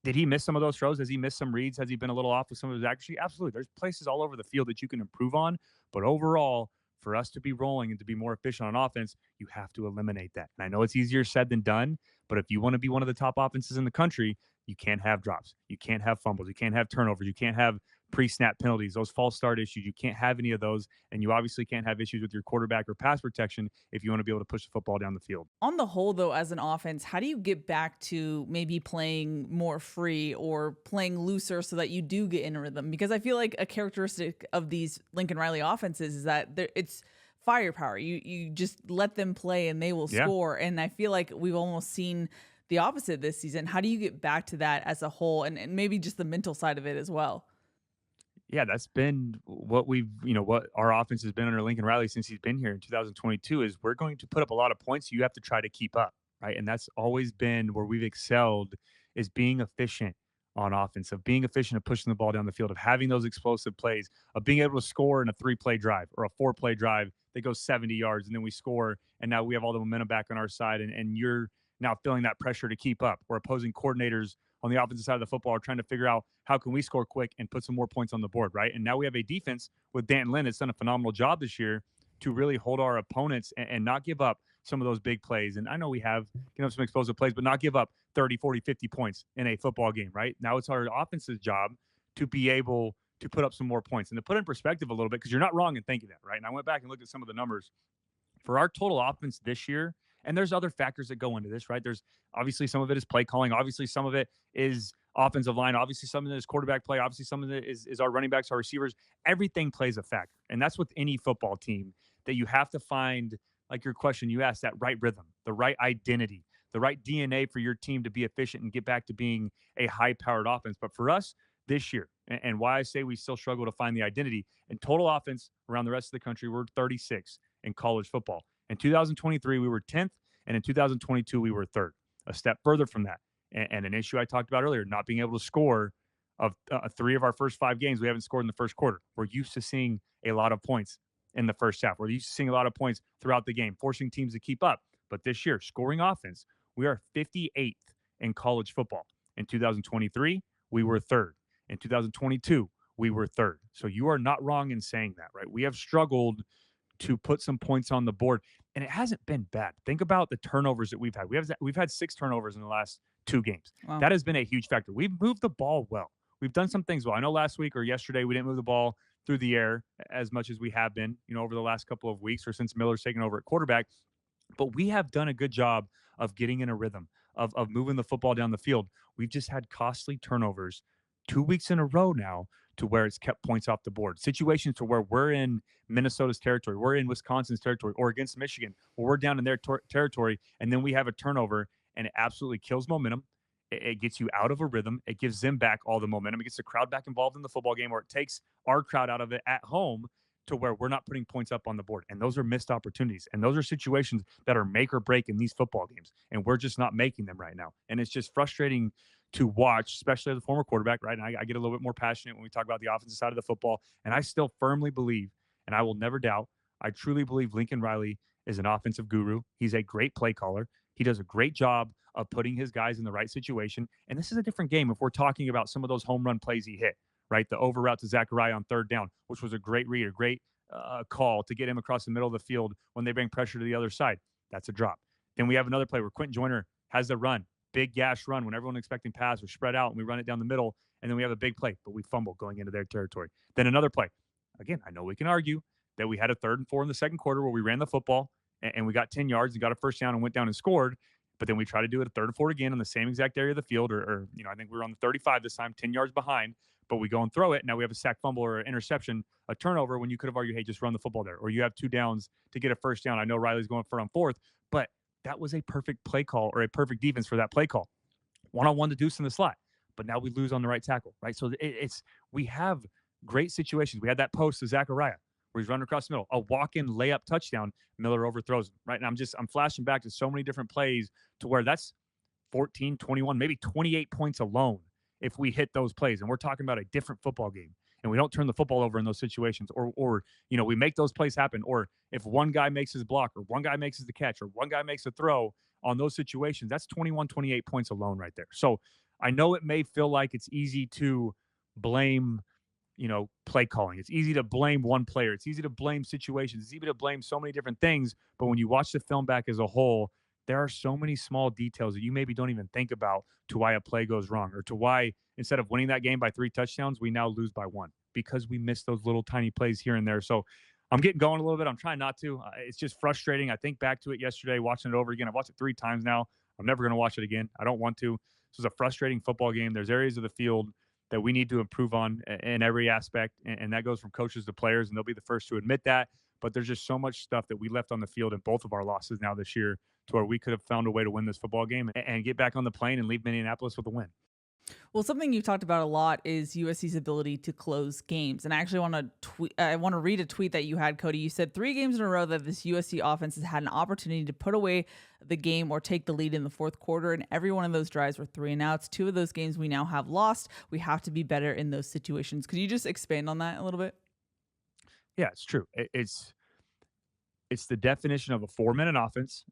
Did he miss some of those throws? Has he missed some reads? Has he been a little off with some of his accuracy? Absolutely. There's places all over the field that you can improve on. But overall, for us to be rolling and to be more efficient on offense, you have to eliminate that. And I know it's easier said than done, but if you want to be one of the top offenses in the country, you can't have drops. You can't have fumbles. You can't have turnovers. You can't have pre-snap penalties, those false start issues. You can't have any of those. And you obviously can't have issues with your quarterback or pass protection if you want to be able to push the football down the field. On the whole, though, as an offense, how do you get back to maybe playing more free or playing looser so that you do get in a rhythm? Because I feel like a characteristic of these Lincoln Riley offenses is that it's firepower. You just let them play and they will score. And I feel like we've almost seen the opposite this season. How do you get back to that as a whole and maybe just the mental side of it as well? Yeah, that's been what what our offense has been under Lincoln Riley since he's been here in 2022 is we're going to put up a lot of points. You have to try to keep up, right? And that's always been where we've excelled is being efficient on offense, of being efficient of pushing the ball down the field, of having those explosive plays, of being able to score in a 3-play drive or a 4-play drive that goes 70 yards and then we score and now we have all the momentum back on our side and you're now feeling that pressure to keep up. Or opposing coordinators on the offensive side of the football are trying to figure out how can we score quick and put some more points on the board, right? And now we have a defense with Dan Lynn that's done a phenomenal job this year to really hold our opponents and not give up some of those big plays. And I know we have some explosive plays, but not give up 30, 40, 50 points in a football game, right? Now it's our offense's job to be able to put up some more points and to put in perspective a little bit, because you're not wrong in thinking that, right? And I went back and looked at some of the numbers for our total offense this year. And there's other factors that go into this, right? There's obviously some of it is play calling. Obviously, some of it is offensive line. Obviously, some of it is quarterback play. Obviously, some of it is our running backs, our receivers. Everything plays a factor. And that's with any football team that you have to find, like your question you asked, that right rhythm, the right identity, the right DNA for your team to be efficient and get back to being a high-powered offense. But for us this year, and why I say we still struggle to find the identity, in total offense around the rest of the country, we're 36 in college football. In 2023, we were 10th, and in 2022, we were third, a step further from that. And an issue I talked about earlier, not being able to score of 3 of our first 5 games, we haven't scored in the first quarter. We're used to seeing a lot of points in the first half. We're used to seeing a lot of points throughout the game, forcing teams to keep up. But this year, scoring offense, we are 58th in college football. In 2023, we were third. In 2022, we were third. So you are not wrong in saying that, right? We have struggled to put some points on the board, and it hasn't been bad. Think about the turnovers that we've had. We've had 6 turnovers in the last 2 games. Wow. That has been a huge factor. We've moved the ball well. We've done some things well. I know last week or yesterday we didn't move the ball through the air as much as we have been, over the last couple of weeks or since Miller's taken over at quarterback. But we have done a good job of getting in a rhythm, of moving the football down the field. We've just had costly turnovers 2 weeks in a row now to where it's kept points off the board. Situations to where we're in Minnesota's territory, we're in Wisconsin's territory, or against Michigan, or we're down in their territory, and then we have a turnover and it absolutely kills momentum. It gets you out of a rhythm. It gives them back all the momentum. It gets the crowd back involved in the football game, or it takes our crowd out of it at home to where we're not putting points up on the board. And those are missed opportunities. And those are situations that are make or break in these football games. And we're just not making them right now. And it's just frustrating to watch, especially as a former quarterback, right? And I get a little bit more passionate when we talk about the offensive side of the football. And I still firmly believe, and I will never doubt, I truly believe Lincoln Riley is an offensive guru. He's a great play caller. He does a great job of putting his guys in the right situation. And this is a different game if we're talking about some of those home run plays he hit, right? The over route to Zachariah on 3rd down, which was a great read, a great call to get him across the middle of the field when they bring pressure to the other side. That's a drop. Then we have another play where Quentin Joyner has the run, big gash run when everyone expecting pass. We're spread out and we run it down the middle. And then we have a big play, but we fumble going into their territory. Then another play. Again, I know we can argue that we had a 3rd and 4 in the second quarter where we ran the football and we got 10 yards and got a first down and went down and scored. But then we try to do it a 3rd and 4 again in the same exact area of the field, or I think we were on the 35 this time, 10 yards behind, but we go and throw it. Now we have a sack, fumble, or an interception, a turnover when you could have argued, hey, just run the football there. Or you have 2 downs to get a first down. I know Riley's going for on 4th, but that was a perfect play call or a perfect defense for that play call. One-on-one to Deuce in the slot, but now we lose on the right tackle, right? So we have great situations. We had that post to Zachariah where he's running across the middle, a walk-in layup touchdown. Miller overthrows him, right? And I'm flashing back to so many different plays to where that's 14, 21, maybe 28 points alone if we hit those plays. And we're talking about a different football game. And we don't turn the football over in those situations, or we make those plays happen. Or if one guy makes his block, or one guy makes his catch, or one guy makes a throw on those situations, that's 21, 28 points alone right there. So I know it may feel like it's easy to blame play calling. It's easy to blame one player. It's easy to blame situations. It's easy to blame so many different things. But when you watch the film back as a whole, there are so many small details that you maybe don't even think about to why a play goes wrong, or to why instead of winning that game by 3 touchdowns, we now lose by 1 because we missed those little tiny plays here and there. So I'm getting going a little bit. I'm trying not to. It's just frustrating. I think back to it yesterday, watching it over again. I've watched it 3 times now. I'm never going to watch it again. I don't want to. This was a frustrating football game. There's areas of the field that we need to improve on in every aspect. And that goes from coaches to players, and they'll be the first to admit that. But there's just so much stuff that we left on the field in both of our losses now this year to where we could have found a way to win this football game and get back on the plane and leave Minneapolis with a win. Well, something you've talked about a lot is USC's ability to close games. And I actually want to read a tweet that you had, Cody. You said 3 games in a row that this USC offense has had an opportunity to put away the game or take the lead in the 4th quarter. And every one of those drives were 3 and outs. 2 of those games we now have lost. We have to be better in those situations. Could you just expand on that a little bit? Yeah, it's true. It's the definition of a 4-minute offense.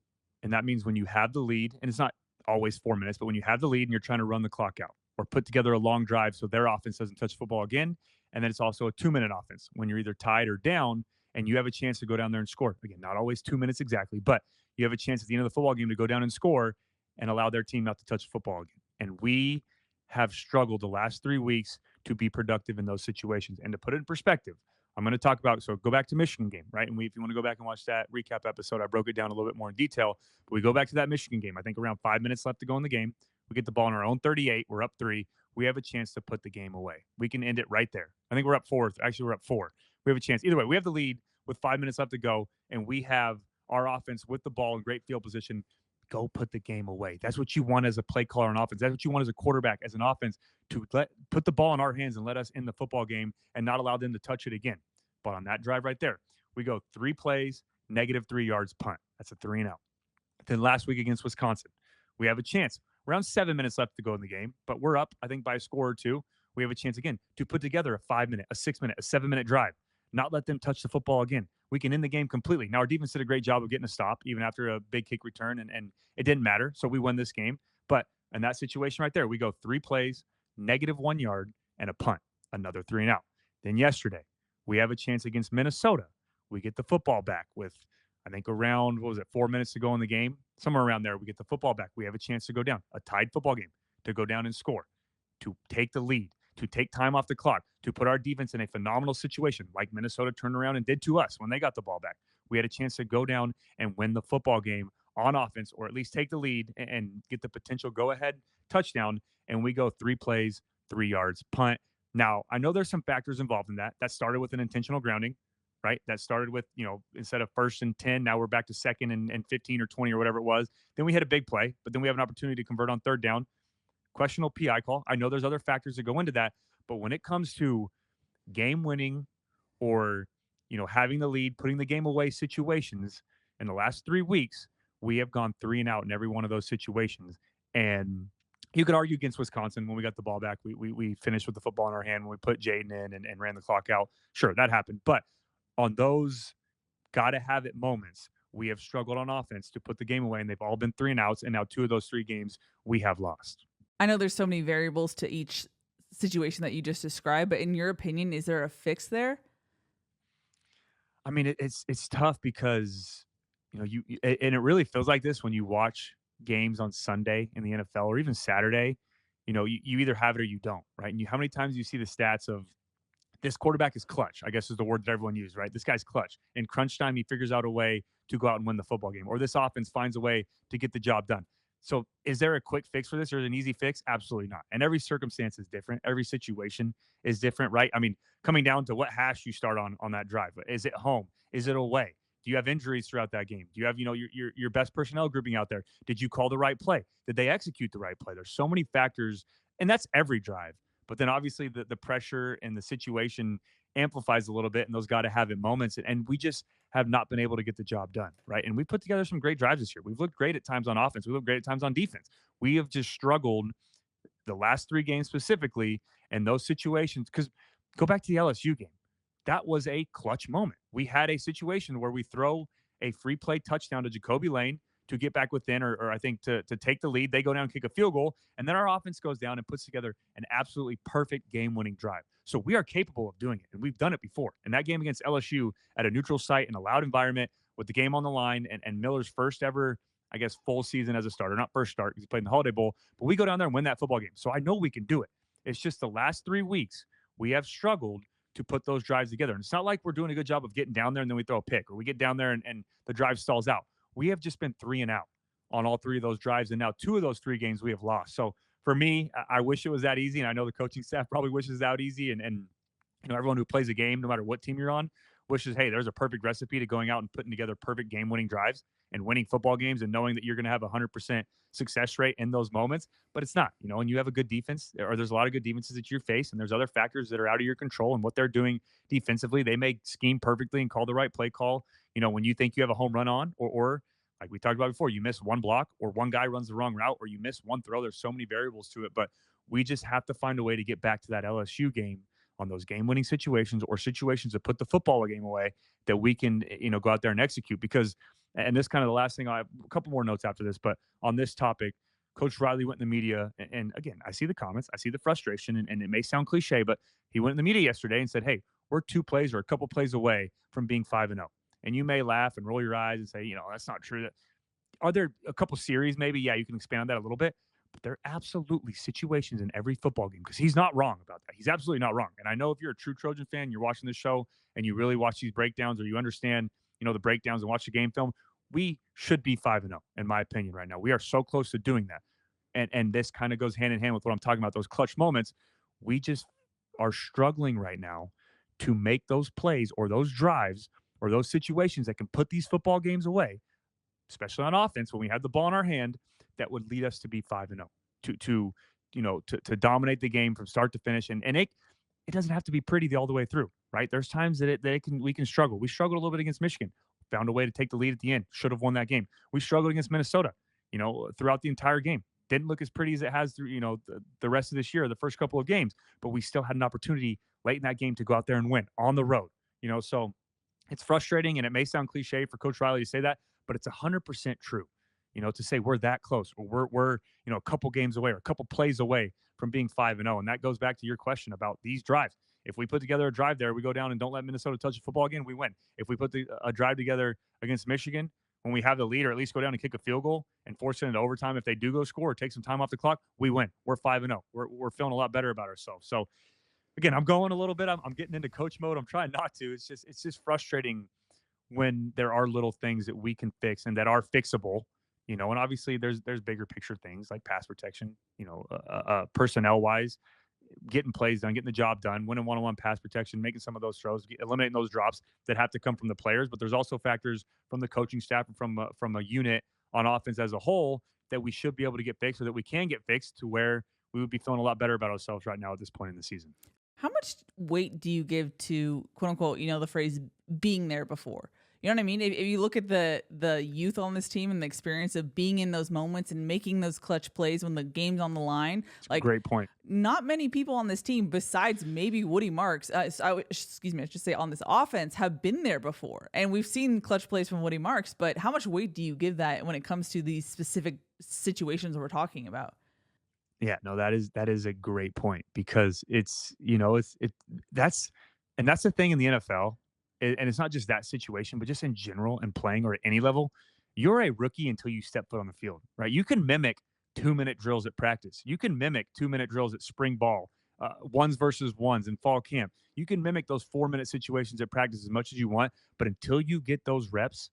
And that means when you have the lead, and it's not always 4 minutes, but when you have the lead and you're trying to run the clock out or put together a long drive so their offense doesn't touch football again. And then it's also a 2-minute offense when you're either tied or down and you have a chance to go down there and score. Again, not always 2 minutes exactly, but you have a chance at the end of the football game to go down and score and allow their team not to touch football again. And we have struggled the last 3 weeks to be productive in those situations. And to put it in perspective, I'm going to talk about, so go back to Michigan game, right? And if you want to go back and watch that recap episode, I broke it down a little bit more in detail. But we go back to that Michigan game. I think around 5 minutes left to go in the game. We get the ball in our own 38. We're up 3. We have a chance to put the game away. We can end it right there. I think we're up 4. Actually, we're up 4. We have a chance. Either way, we have the lead with 5 minutes left to go, and we have our offense with the ball in great field position. Go put the game away. That's what you want as a play caller on offense. That's what you want as a quarterback, as an offense, to put the ball in our hands and let us end the football game and not allow them to touch it again. But on that drive right there, we go 3 plays, -3 yards, punt. That's a 3 and out. Then last week against Wisconsin, we have a chance. around 7 minutes left to go in the game, but we're up, I think, by a score or two. We have a chance again to put together a 5 minute, a 6 minute, a 7 minute drive, not let them touch the football again. We can end the game completely. Now, our defense did a great job of getting a stop, even after a big kick return, and it didn't matter. So we won this game. But in that situation right there, we go 3 plays, -1 yard, and a punt, another 3-and-out. Then yesterday, we have a chance against Minnesota. We get the football back with, I think, around, what was it, 4 minutes to go in the game? Somewhere around there, we get the football back. We have a chance to go down, a tied football game, to go down and score, to take the lead, to take time off the clock, to put our defense in a phenomenal situation like Minnesota turned around and did to us when they got the ball back. We had a chance to go down and win the football game on offense, or at least take the lead and get the potential go-ahead touchdown, and we go 3 plays, 3 yards, punt. Now, I know there's some factors involved in that. That started with an intentional grounding, right? That started with, instead of 1st and 10, now we're back to 2nd and 15 or 20 or whatever it was. Then we had a big play, but then we have an opportunity to convert on 3rd down. Questionable PI call. I know there's other factors that go into that, but when it comes to game winning or, having the lead, putting the game away situations in the last 3 weeks, we have gone 3-and-out in every one of those situations. And you could argue against Wisconsin when we got the ball back. We finished with the football in our hand when we put Jaden in and ran the clock out. Sure, that happened. But on those gotta have it moments, we have struggled on offense to put the game away, and they've all been 3-and-outs. And now 2 of those 3 games we have lost. I know there's so many variables to each situation that you just described, but in your opinion, is there a fix there? I mean, it's tough because and it really feels like this when you watch games on Sunday in the NFL or even Saturday. You either have it or you don't, right? And how many times do you see the stats of this quarterback is clutch, I guess is the word that everyone uses, right? This guy's clutch. In crunch time, he figures out a way to go out and win the football game, or this offense finds a way to get the job done. So is there a quick fix for this or an easy fix? Absolutely not. And every circumstance is different. Every situation is different, right? I mean, coming down to what hash you start on that drive. Is it home? Is it away? Do you have injuries throughout that game? Do you have, your best personnel grouping out there? Did you call the right play? Did they execute the right play? There's so many factors, and that's every drive. But then obviously the pressure and the situation amplifies a little bit, and those got to have it moments. And we just have not been able to get the job done, right? And we put together some great drives this year. We've looked great at times on offense. We looked great at times on defense. We have just struggled the last 3 games specifically, and those situations. Because go back to the LSU game, that was a clutch moment. We had a situation where we throw a free play touchdown to Jacoby Lane to get back within, or I think to take the lead. They go down and kick a field goal, and then our offense goes down and puts together an absolutely perfect game-winning drive. So we are capable of doing it, and we've done it before. And that game against LSU at a neutral site in a loud environment with the game on the line, and Miller's first ever, I guess, full season as a starter, not first start because he played in the Holiday Bowl, but we go down there and win that football game. So I know we can do it. It's just the last 3 weeks we have struggled to put those drives together. And it's not like we're doing a good job of getting down there and then we throw a pick, or we get down there and the drive stalls out. We have just been 3-and-out on all 3 of those drives, and now 2 of those 3 games we have lost. So for me, I wish it was that easy, and I know the coaching staff probably wishes that easy, and everyone who plays a game, no matter what team you're on, wishes, hey, there's a perfect recipe to going out and putting together perfect game-winning drives and winning football games and knowing that you're going to have a 100% success rate in those moments. But it's not, and you have a good defense, or there's a lot of good defenses that you face, and there's other factors that are out of your control and what they're doing defensively. They may scheme perfectly and call the right play call, when you think you have a home run on, or like we talked about before, you miss one block, or one guy runs the wrong route, or you miss one throw. There's so many variables to it, but we just have to find a way to get back to that LSU game on those game-winning situations, or situations that put the football game away, that we can, go out there and execute. Because, and this kind of the last thing, I have a couple more notes after this, but on this topic, Coach Riley went in the media, and again, I see the comments, I see the frustration, and it may sound cliche, but he went in the media yesterday and said, hey, we're 2 plays or a couple plays away from being 5-0. And you may laugh and roll your eyes and say, that's not true. Are there a couple series maybe? Yeah, you can expand on that a little bit. But there are absolutely situations in every football game, because he's not wrong about that. He's absolutely not wrong. And I know if you're a true Trojan fan, you're watching this show and you really watch these breakdowns, or you understand, the breakdowns and watch the game film, we should be 5-0, in my opinion, right now. We are so close to doing that. And this kind of goes hand in hand with what I'm talking about, those clutch moments. We just are struggling right now to make those plays or those drives or those situations that can put these football games away, especially on offense when we have the ball in our hand, that would lead us to be 5-0, to dominate the game from start to finish. And it doesn't have to be pretty all the way through, right? There's times that we can struggle. We struggled a little bit against Michigan, found a way to take the lead at the end, should have won that game. We struggled against Minnesota, throughout the entire game. Didn't look as pretty as it has through, the rest of this year, the first couple of games, but we still had an opportunity late in that game to go out there and win on the road. So it's frustrating, and it may sound cliche for Coach Riley to say that, but it's 100% true. To say we're that close, or we're a couple games away or a couple plays away from being 5-0, and that goes back to your question about these drives. If we put together a drive there, we go down and don't let Minnesota touch the football again, we win. If we put a drive together against Michigan when we have the lead, or at least go down and kick a field goal and force it into overtime, if they do go score or take some time off the clock, we win. We're 5-0. We're feeling a lot better about ourselves. So again, I'm going a little bit. I'm getting into coach mode. I'm trying not to. It's just frustrating when there are little things that we can fix and that are fixable. And obviously there's bigger picture things like pass protection. Personnel wise, getting plays done, getting the job done, winning one-on-one pass protection, making some of those throws, eliminating those drops that have to come from the players. But there's also factors from the coaching staff and from a unit on offense as a whole that we should be able to get fixed, or that we can get fixed to where we would be feeling a lot better about ourselves right now at this point in the season. How much weight do you give to, quote unquote, the phrase being there before? You know what I mean? If you look at the youth on this team and the experience of being in those moments and making those clutch plays when the game's on the line, great point. Not many people on this team, besides maybe Woody Marks, I should say on this offense, have been there before. And we've seen clutch plays from Woody Marks, but how much weight do you give that when it comes to these specific situations we're talking about? Yeah, no, that is a great point, because that's the thing in the NFL, and it's not just that situation, but just in general and playing, or at any level, you're a rookie until you step foot on the field, right? You can mimic 2-minute drills at practice. You can mimic 2-minute drills at spring ball, ones versus ones in fall camp. You can mimic those 4-minute situations at practice as much as you want, but until you get those reps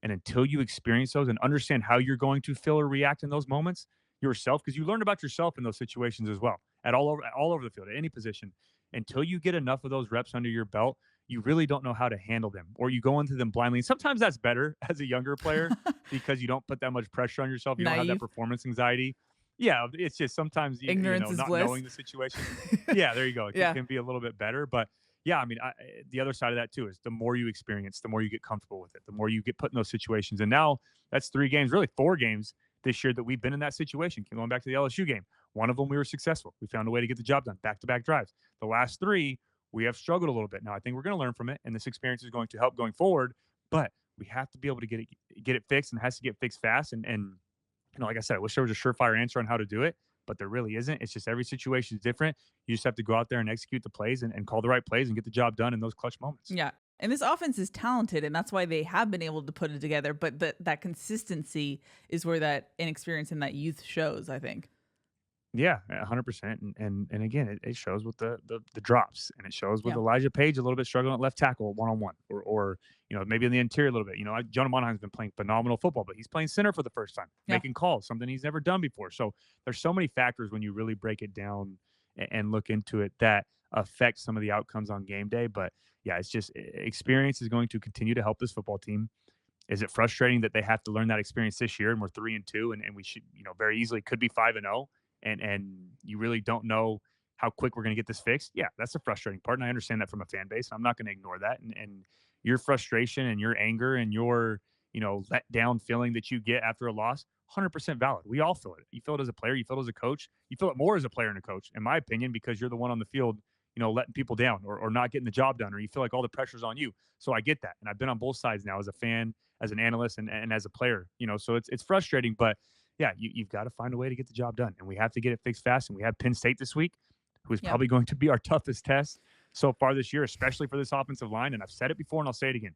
and until you experience those and understand how you're going to feel or react in those moments yourself, because you learn about yourself in those situations as well, at all over the field, at any position. Until you get enough of those reps under your belt, you really don't know how to handle them, or you go into them blindly. And sometimes that's better as a younger player because you don't put that much pressure on yourself. You don't have that performance anxiety. Yeah, it's just sometimes ignorance is not bliss. Knowing the situation. Yeah, there you go. It can be a little bit better, but yeah, I mean, the other side of that too is the more you experience, the more you get comfortable with it, the more you get put in those situations. And now that's 3 games, really 4 games this year that we've been in that situation. Going back to the LSU game, one of them we were successful. We found a way to get the job done, back-to-back drives. The last 3, we have struggled a little bit. Now I think we're going to learn from it, and this experience is going to help going forward. But we have to be able to get it fixed, and it has to get fixed fast. And like I said, I wish there was a surefire answer on how to do it, but there really isn't. It's just every situation is different. You just have to go out there and execute the plays and call the right plays and get the job done in those clutch moments. Yeah. And this offense is talented, and that's why they have been able to put it together. But that consistency is where that inexperience and that youth shows, I think. Yeah, 100%. And again, it shows with the drops, and it shows with Elijah Page a little bit struggling at left tackle one-on-one, or maybe in the interior a little bit. Jonah Monheim's been playing phenomenal football, but he's playing center for the first time, making calls, something he's never done before. So there's so many factors when you really break it down and look into it that affect some of the outcomes on game day. But yeah, it's just experience is going to continue to help this football team. Is it frustrating that they have to learn that experience this year, and we're 3-2, and we should, very easily could be 5-0, and you really don't know how quick we're going to get this fixed? Yeah, that's the frustrating part, and I understand that from a fan base. I'm not going to ignore that, and your frustration and your anger and your let down feeling that you get after a loss, 100% valid. We all feel it. You feel it as a player. You feel it as a coach. You feel it more as a player and a coach, in my opinion, because you're the one on the field, letting people down or not getting the job done, or you feel like all the pressure's on you. So I get that. And I've been on both sides now as a fan, as an analyst, and as a player, so it's frustrating, but yeah, you've got to find a way to get the job done, and we have to get it fixed fast. And we have Penn State this week, who is probably going to be our toughest test so far this year, especially for this offensive line. And I've said it before, and I'll say it again.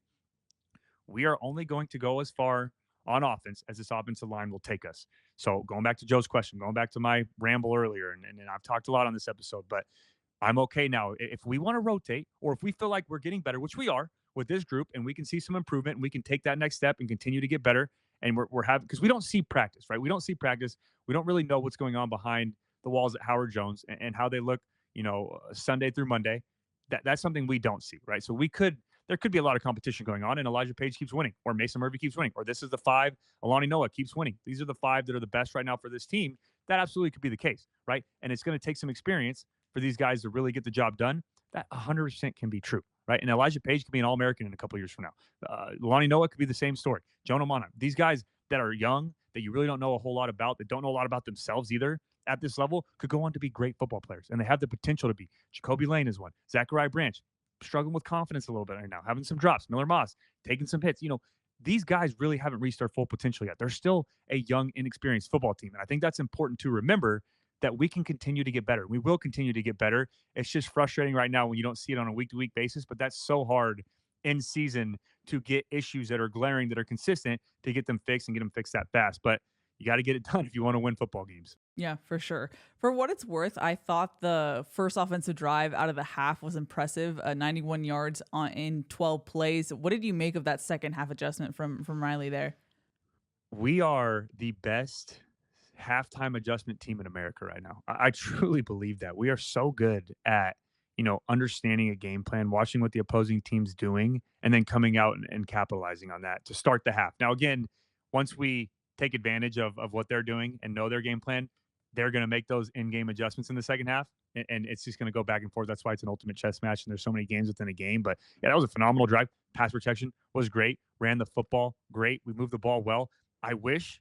We are only going to go as far on offense as this offensive line will take us. So going back to Joe's question, going back to my ramble earlier, and I've talked a lot on this episode, but I'm okay now. If we want to rotate, or if we feel like we're getting better, which we are with this group, and we can see some improvement, and we can take that next step and continue to get better, and we're having, because we don't see practice, right? We don't see practice. We don't really know what's going on behind the walls at Howard Jones and how they look, Sunday through Monday. That's something we don't see, right? So there could be a lot of competition going on, and Elijah Page keeps winning, or Mason Murphy keeps winning, or this is the 5, Alani Noah keeps winning. These are the 5 that are the best right now for this team. That absolutely could be the case, right? And it's going to take some experience for these guys to really get the job done. That 100% can be true, right? And Elijah Page could be an All-American in a couple years from now. Alani Noah could be the same story. Jonah Monheim. These guys that are young, that you really don't know a whole lot about, that don't know a lot about themselves either at this level, could go on to be great football players. And they have the potential to be. Jacoby Lane is one. Zachariah Branch, struggling with confidence a little bit right now, having some drops. Miller Moss, taking some hits. These guys really haven't reached their full potential yet. They're still a young, inexperienced football team. And I think that's important to remember, that we can continue to get better. We will continue to get better. It's just frustrating right now when you don't see it on a week-to-week basis, but that's so hard in season to get issues that are glaring, that are consistent, to get them fixed and get them fixed that fast. But you got to get it done if you want to win football games. Yeah, for sure. For what it's worth, I thought the first offensive drive out of the half was impressive. 91 yards in 12 plays. What did you make of that second half adjustment from Riley there? We are the best halftime adjustment team in America right now. I truly believe that. We are so good at, understanding a game plan, watching what the opposing team's doing, and then coming out and capitalizing on that to start the half. Now, again, once we take advantage of what they're doing and know their game plan, they're going to make those in-game adjustments in the second half, and it's just going to go back and forth. That's why it's an ultimate chess match, and there's so many games within a game. But yeah, that was a phenomenal drive. Pass protection was great. Ran the football great. We moved the ball well. I wish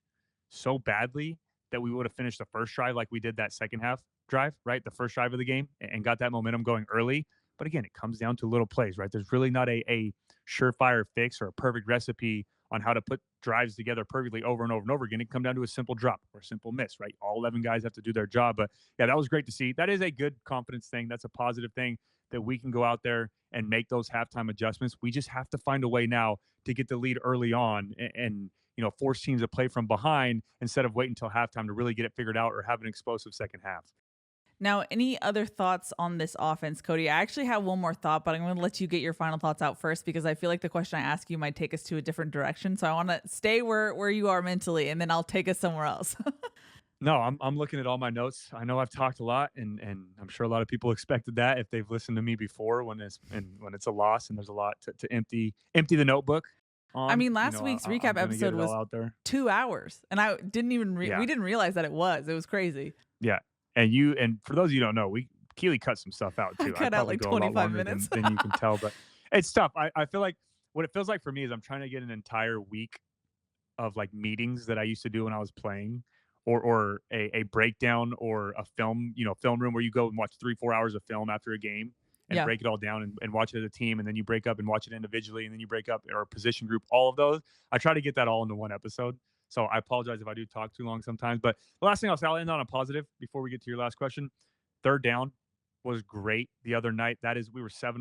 so badly that we would have finished the first drive like we did that second half drive, right? The first drive of the game, and got that momentum going early. But again, it comes down to little plays, right? There's really not a surefire fix or a perfect recipe on how to put drives together perfectly over and over and over again. It come down to a simple drop or a simple miss, right? All 11 guys have to do their job. But yeah, that was great to see. That is a good confidence thing. That's a positive thing, that we can go out there and make those halftime adjustments. We just have to find a way now to get the lead early on and force teams to play from behind instead of waiting until halftime to really get it figured out or have an explosive second half. Now, any other thoughts on this offense, Cody? I actually have one more thought, but I'm going to let you get your final thoughts out first, because I feel like the question I ask you might take us to a different direction. So I want to stay where you are mentally, and then I'll take us somewhere else. No, I'm looking at all my notes. I know I've talked a lot, and I'm sure a lot of people expected that if they've listened to me before, when it's a loss and there's a lot to empty the notebook I on. mean, last week's recap episode was out there. 2 hours, and I didn't even Yeah. we didn't realize that it was. It was crazy. Yeah. And for those of you who don't know, Keely cut some stuff out too. Cut out like go a lot 25 longer minutes. than you can tell, but it's tough. I feel like what it feels like for me is I'm trying to get an entire week of like meetings that I used to do when I was playing, or a breakdown or a film room where you go and watch 3-4 hours of film after a game and Yeah. break it all down and watch it as a team, and then you break up and watch it individually, and then you break up or a position group, all of those. I try to get that all into one episode. So I apologize if I do talk too long sometimes. But the last thing I'll end on a positive before we get to your last question. Third down was great the other night. That is, we were 7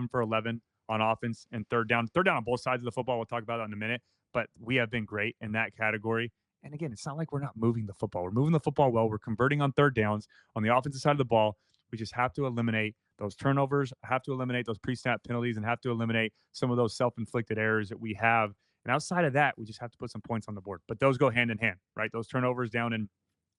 for 11 on offense and third down. Third down on both sides of the football. We'll talk about that in a minute. But we have been great in that category. And again, it's not like we're not moving the football. We're moving the football well. We're converting on third downs on the offensive side of the ball. We just have to eliminate those turnovers, have to eliminate those pre-snap penalties, and have to eliminate some of those self-inflicted errors that we have. And outside of that, we just have to put some points on the board. But those go hand in hand, right? Those turnovers down in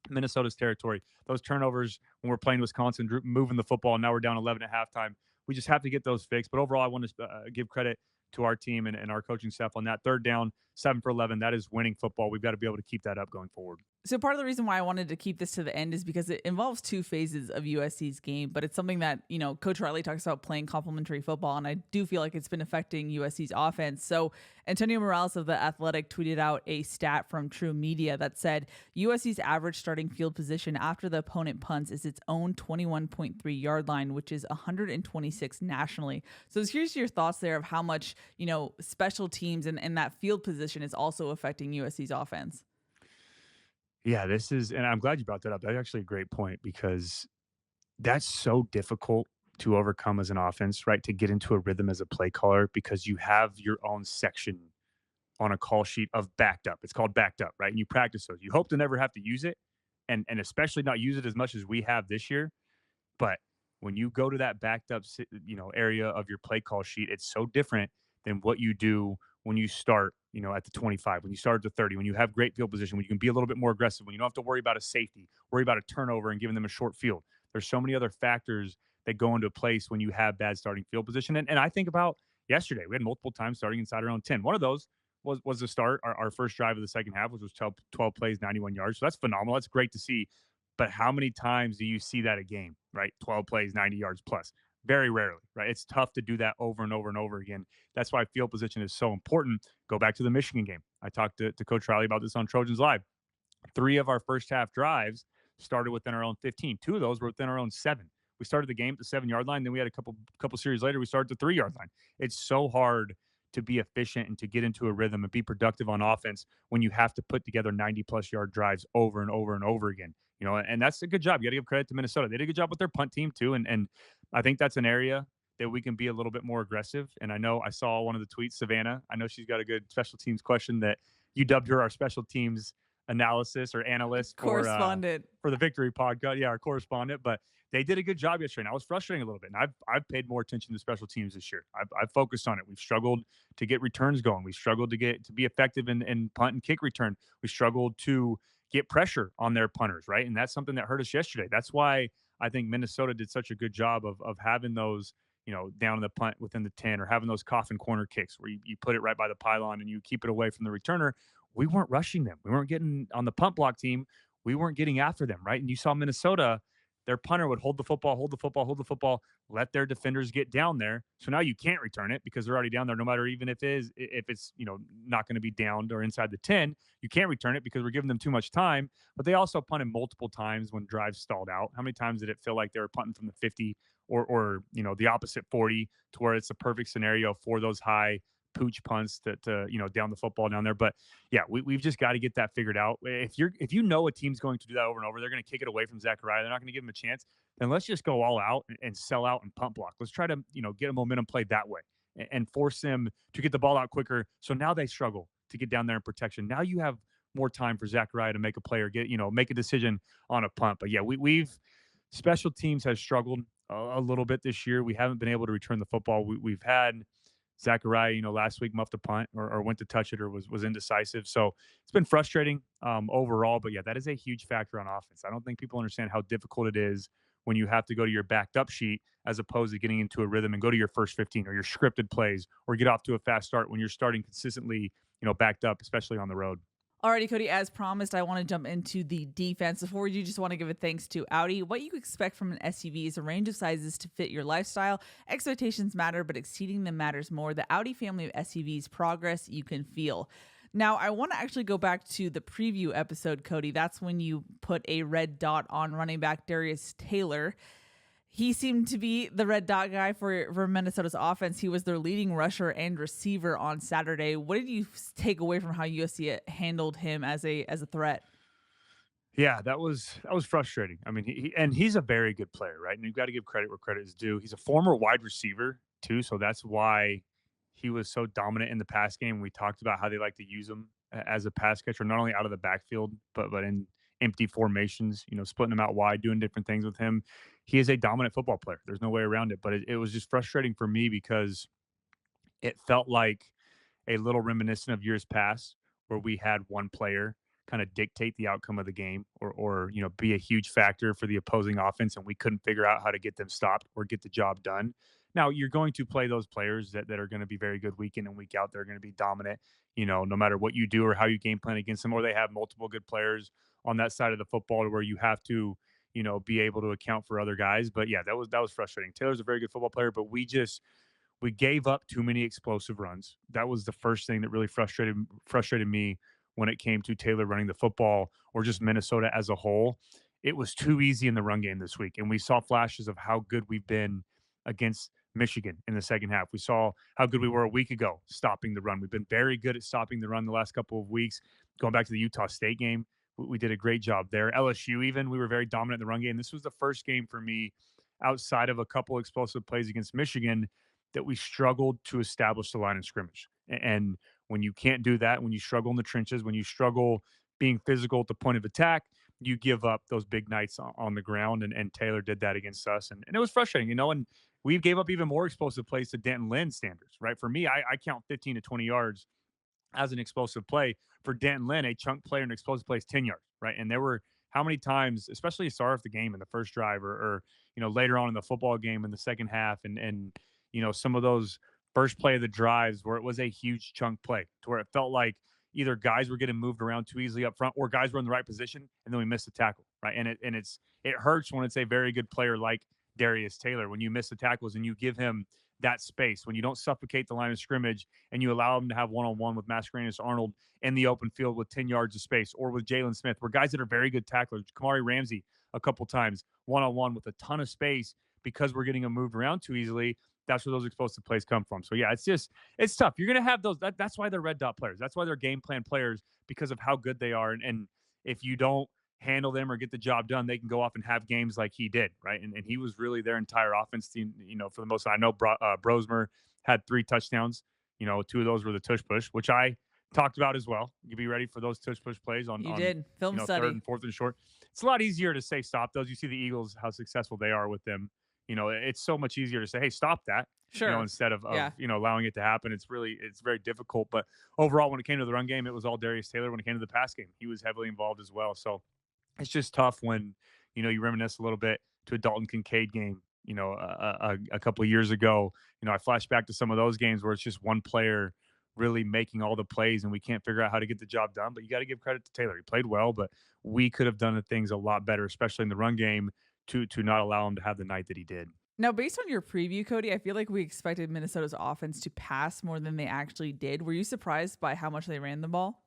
Minnesota's territory, those turnovers when we're playing Wisconsin, moving the football, and now we're down 11 at halftime. We just have to get those fixed. But overall, I want to give credit to our team and our coaching staff on that. Third down, 7 for 11. That is winning football. We've got to be able to keep that up going forward. So part of the reason why I wanted to keep this to the end is because it involves two phases of USC's game, but it's something that, Coach Riley talks about playing complementary football, and I do feel like it's been affecting USC's offense. So Antonio Morales of The Athletic tweeted out a stat from True Media that said USC's average starting field position after the opponent punts is its own 21.3 yard line, which is 126 nationally. So here's your thoughts there of how much, special teams and that field position is also affecting USC's offense. Yeah, and I'm glad you brought that up. That's actually a great point, because that's so difficult to overcome as an offense, right? To get into a rhythm as a play caller, because you have your own section on a call sheet of backed up. It's called backed up, right? And you practice those. You hope to never have to use it, and especially not use it as much as we have this year. But when you go to that backed up, area of your play call sheet, it's so different than what you do when you start, at the 25, when you start at the 30, when you have great field position, when you can be a little bit more aggressive, when you don't have to worry about a safety, worry about a turnover and giving them a short field. There's so many other factors that go into place when you have bad starting field position. And I think about yesterday, we had multiple times starting inside our own 10. One of those was the start, our first drive of the second half, which was 12 plays, 91 yards. So that's phenomenal. That's great to see. But how many times do you see that a game, right? 12 plays, 90 yards plus. Very rarely, right? It's tough to do that over and over and over again. That's why field position is so important. Go back to the Michigan game. I talked to Coach Riley about this on Trojans Live. Three of our first half drives started within our own 15. Two of those were within our own 7. We started the game at the 7-yard line. Then we had a couple series later, we started the 3-yard line. It's so hard to be efficient and to get into a rhythm and be productive on offense when you have to put together 90 plus yard drives over and over and over again. And that's a good job. You got to give credit to Minnesota. They did a good job with their punt team too. And I think that's an area that we can be a little bit more aggressive. And I know I saw one of the tweets, Savannah. I know she's got a good special teams question that you dubbed her our special teams analysis or analyst Correspondent. for the Victory podcast. Yeah, our correspondent. But they did a good job yesterday. And I was frustrating a little bit. And I've paid more attention to special teams this year. I've focused on it. We've struggled to get returns going. We've struggled to be effective in punt and kick return. We struggled to get pressure on their punters, right? And that's something that hurt us yesterday. That's why I think Minnesota did such a good job of having those, down in the punt within the 10, or having those coffin corner kicks where you put it right by the pylon and you keep it away from the returner. We weren't rushing them. We weren't getting on the punt block team. We weren't getting after them, right? And you saw Minnesota, their punter would hold the football, let their defenders get down there. So now you can't return it because they're already down there, no matter even if it's not going to be downed or inside the 10. You can't return it because we're giving them too much time. But they also punted multiple times when drives stalled out. How many times did it feel like they were punting from the 50 or the opposite 40 to where it's a perfect scenario for those high pooch punts to down the football down there? But yeah, we've just got to get that figured out. If you know a team's going to do that over and over, they're going to kick it away from Zachariah. They're not going to give him a chance. Then let's just go all out and sell out and punt block. Let's try to get a momentum play that way and force them to get the ball out quicker. So now they struggle to get down there in protection. Now you have more time for Zachariah to make a play or make a decision on a punt. But yeah, we've special teams has struggled a little bit this year. We haven't been able to return the football. We've had Zachariah, last week muffed a punt or went to touch it or was indecisive. So it's been frustrating overall. But yeah, that is a huge factor on offense. I don't think people understand how difficult it is when you have to go to your backed up sheet as opposed to getting into a rhythm and go to your first 15 or your scripted plays or get off to a fast start when you're starting consistently, backed up, especially on the road. Alrighty, Cody, as promised, I want to jump into the defense. Before we do, just want to give a thanks to Audi. What you expect from an SUV is a range of sizes to fit your lifestyle. Expectations matter, but exceeding them matters more. The Audi family of SUVs, progress you can feel. Now, I want to actually go back to the preview episode, Cody. That's when you put a red dot on running back Darius Taylor. He seemed to be the red dot guy for Minnesota's offense. He was their leading rusher and receiver on Saturday. What did you take away from how USC handled him as a threat? Yeah, that was frustrating. I mean, he's a very good player, right? And you've got to give credit where credit is due. He's a former wide receiver too, so that's why he was so dominant in the pass game. We talked about how they like to use him as a pass catcher, not only out of the backfield, but in empty formations, splitting them out wide, doing different things with him. He is a dominant football player. There's no way around it. But it was just frustrating for me because it felt like a little reminiscent of years past where we had one player kind of dictate the outcome of the game or be a huge factor for the opposing offense, and we couldn't figure out how to get them stopped or get the job done. Now you're going to play those players that are going to be very good week in and week out. They're going to be dominant, no matter what you do or how you game plan against them, or they have multiple good players on that side of the football where you have to, be able to account for other guys. But yeah, that was frustrating. Taylor's a very good football player, but we gave up too many explosive runs. That was the first thing that really frustrated me when it came to Taylor running the football or just Minnesota as a whole. It was too easy in the run game this week. And we saw flashes of how good we've been against Michigan in the second half. We saw how good we were a week ago stopping the run. We've been very good at stopping the run the last couple of weeks. Going back to the Utah State game, we did a great job there. LSU even, we were very dominant in the run game. This was the first game for me outside of a couple explosive plays against Michigan that we struggled to establish the line of scrimmage. And when you can't do that, when you struggle in the trenches, when you struggle being physical at the point of attack, you give up those big nights on the ground. And Taylor did that against us. And it was frustrating, and we gave up even more explosive plays to Denton Lynn standards, right? For me, I count 15 to 20 yards as an explosive play. For Denton Lynn, a chunk play or an explosive play is 10 yards, right? And there were how many times, especially to start off the game in the first drive or later on in the football game in the second half and some of those first play of the drives where it was a huge chunk play to where it felt like either guys were getting moved around too easily up front or guys were in the right position and then we missed the tackle, right? And it hurts when it's a very good player like Darius Taylor, when you miss the tackles and you give him that space, when you don't suffocate the line of scrimmage and you allow him to have one-on-one with Mascarenas Arnold in the open field with 10 yards of space, or with Jalen Smith, we're guys that are very good tacklers. Kamari Ramsey a couple times one-on-one with a ton of space because we're getting them moved around too easily. That's where those explosive plays come from. So yeah, it's tough. You're gonna have those. That's why they're red dot players. That's why they're game plan players, because of how good they are. And if you don't handle them or get the job done, they can go off and have games like he did, right? And he was really their entire offense team. For the most, I know Brosmer had 3 touchdowns. Two of those were the tush push, which I talked about as well. You be ready for those tush push plays on You did. Film third study. and fourth and short. It's a lot easier to say stop those. You see the Eagles, how successful they are with them. It's so much easier to say, hey, stop that. Sure. Instead of Yeah. allowing it to happen. It's very difficult. But overall, when it came to the run game, it was all Darius Taylor. When it came to the pass game, he was heavily involved as well. So it's just tough when you reminisce a little bit to a Dalton Kincaid game. A couple of years ago. I flash back to some of those games where it's just one player really making all the plays, and we can't figure out how to get the job done. But you got to give credit to Taylor. He played well, but we could have done the things a lot better, especially in the run game, to not allow him to have the night that he did. Now, based on your preview, Cody, I feel like we expected Minnesota's offense to pass more than they actually did. Were you surprised by how much they ran the ball?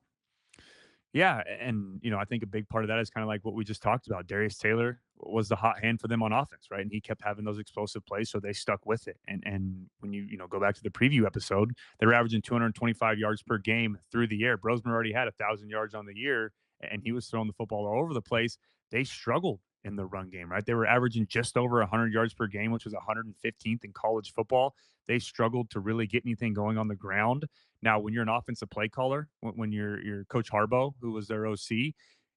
Yeah, and I think a big part of that is kind of like what we just talked about. Darius Taylor was the hot hand for them on offense, right? And he kept having those explosive plays, so they stuck with it. And when you go back to the preview episode, they were averaging 225 yards per game through the air. Brosmer already had 1,000 yards on the year, and he was throwing the football all over the place. They struggled in the run game, right? They were averaging just over 100 yards per game, which was 115th in college football. They struggled to really get anything going on the ground. Now, when you're an offensive play caller, when you're Coach Harbaugh, who was their OC,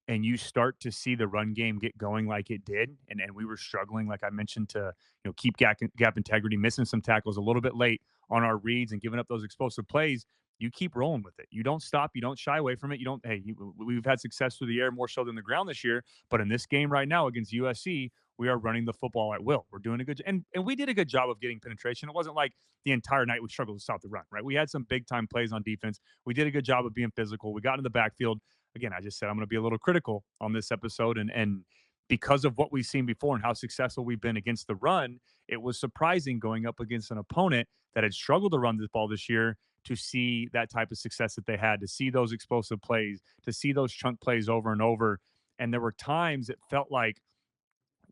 and you start to see the run game get going like it did, and we were struggling, like I mentioned, to keep gap integrity, missing some tackles a little bit late on our reads and giving up those explosive plays. You keep rolling with it. You don't stop. You don't shy away from it. You don't. Hey, we've had success through the air more so than the ground this year, but in this game right now against USC, we are running the football at will. We're doing a good, and we did a good job of getting penetration. It wasn't like the entire night we struggled to stop the run, right? We had some big time plays on defense. We did a good job of being physical. We got in the backfield. Again, I just said I'm going to be a little critical on this episode, and because of what we've seen before and how successful we've been against the run, it was surprising going up against an opponent that had struggled to run the ball this year to see that type of success that they had, to see those explosive plays, to see those chunk plays over and over. And there were times it felt like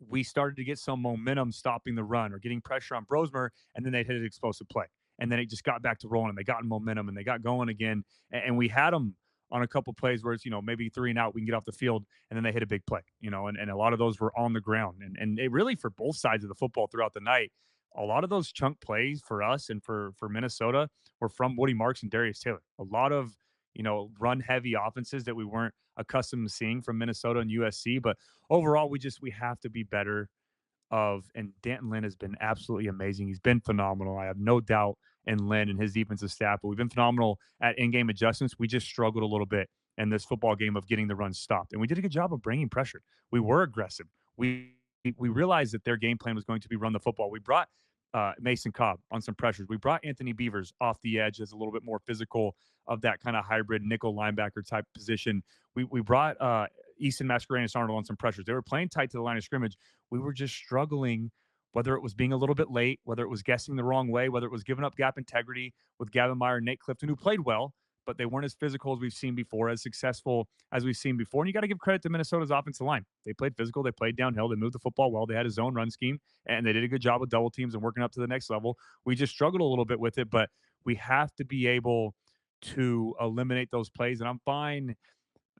we started to get some momentum stopping the run or getting pressure on Brosmer, and then they hit an explosive play. And then it just got back to rolling, and they got in momentum, and they got going again. And we had them on a couple plays where it's, maybe 3 and out, we can get off the field, and then they hit a big play, and a lot of those were on the ground. And it really, for both sides of the football throughout the night, a lot of those chunk plays for us and for Minnesota were from Woody Marks and Darius Taylor. A lot of, run heavy offenses that we weren't accustomed to seeing from Minnesota and USC. But overall, we have to be better and Danton Lynn has been absolutely amazing. He's been phenomenal. I have no doubt in Lynn and his defensive staff, but we've been phenomenal at in-game adjustments. We just struggled a little bit in this football game of getting the run stopped, and we did a good job of bringing pressure. We were aggressive. We realized that their game plan was going to be run the football. We brought Mason Cobb on some pressures. We brought Anthony Beavers off the edge as a little bit more physical of that kind of hybrid nickel linebacker type position. We brought Easton Mascarenas Arnold on some pressures. They were playing tight to the line of scrimmage. We were just struggling, whether it was being a little bit late, whether it was guessing the wrong way, whether it was giving up gap integrity with Gavin Meyer and Nate Clifton, who played well, but they weren't as physical as we've seen before, as successful as we've seen before. And you got to give credit to Minnesota's offensive line. They played physical. They played downhill. They moved the football well. They had a zone run scheme, and they did a good job with double teams and working up to the next level. We just struggled a little bit with it, but we have to be able to eliminate those plays. And I'm fine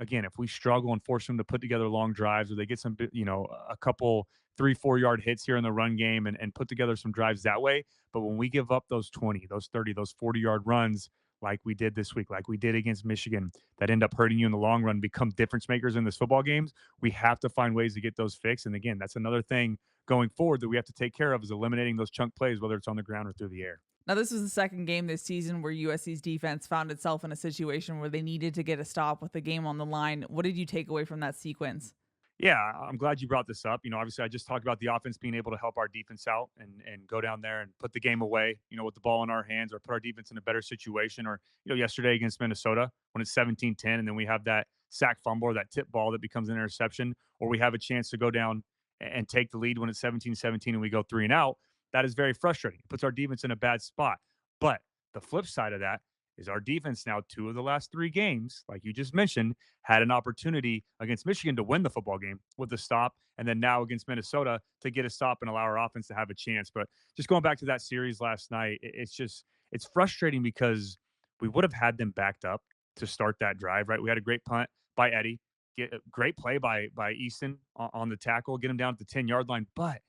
again, if we struggle and force them to put together long drives, or they get some, a couple 3-4 yard hits here in the run game, and put together some drives that way. But when we give up those 20, those 30, those 40-yard runs, like we did this week, like we did against Michigan, that end up hurting you in the long run, become difference makers in this football games, we have to find ways to get those fixed. And again, that's another thing going forward that we have to take care of, is eliminating those chunk plays, whether it's on the ground or through the air. Now, this was the second game this season where USC's defense found itself in a situation where they needed to get a stop with the game on the line. What did you take away from that sequence? Yeah, I'm glad you brought this up. Obviously, I just talked about the offense being able to help our defense out and go down there and put the game away, with the ball in our hands, or put our defense in a better situation. Or, yesterday against Minnesota when it's 17-10, and then we have that sack fumble or that tip ball that becomes an interception, or we have a chance to go down and take the lead when it's 17-17 and we go 3 and out, that is very frustrating. It puts our defense in a bad spot. But the flip side of that is our defense now, 2 of the last 3 games, like you just mentioned, had an opportunity against Michigan to win the football game with a stop, and then now against Minnesota to get a stop and allow our offense to have a chance. But just going back to that series last night, it's frustrating because we would have had them backed up to start that drive, right? We had a great punt by Eddie, get a great play by Easton on the tackle, get him down at the 10-yard line. But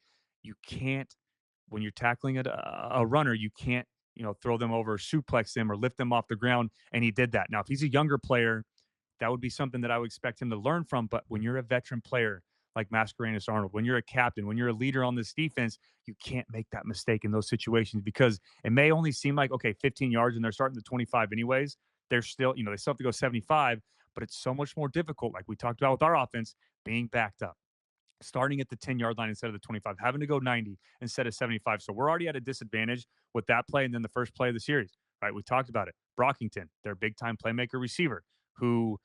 you can't, when you're tackling a runner, you can't, throw them over, suplex them, or lift them off the ground. And he did that. Now, if he's a younger player, that would be something that I would expect him to learn from. But when you're a veteran player like Mascarenas Arnold, when you're a captain, when you're a leader on this defense, you can't make that mistake in those situations because it may only seem like, okay, 15 yards and they're starting the 25 anyways. They're still, they still have to go 75, but it's so much more difficult, like we talked about with our offense, being backed up, starting at the 10-yard line instead of the 25, having to go 90 instead of 75. So we're already at a disadvantage with that play. And then the first play of the series, right? We talked about it. Brockington, their big time playmaker receiver, who,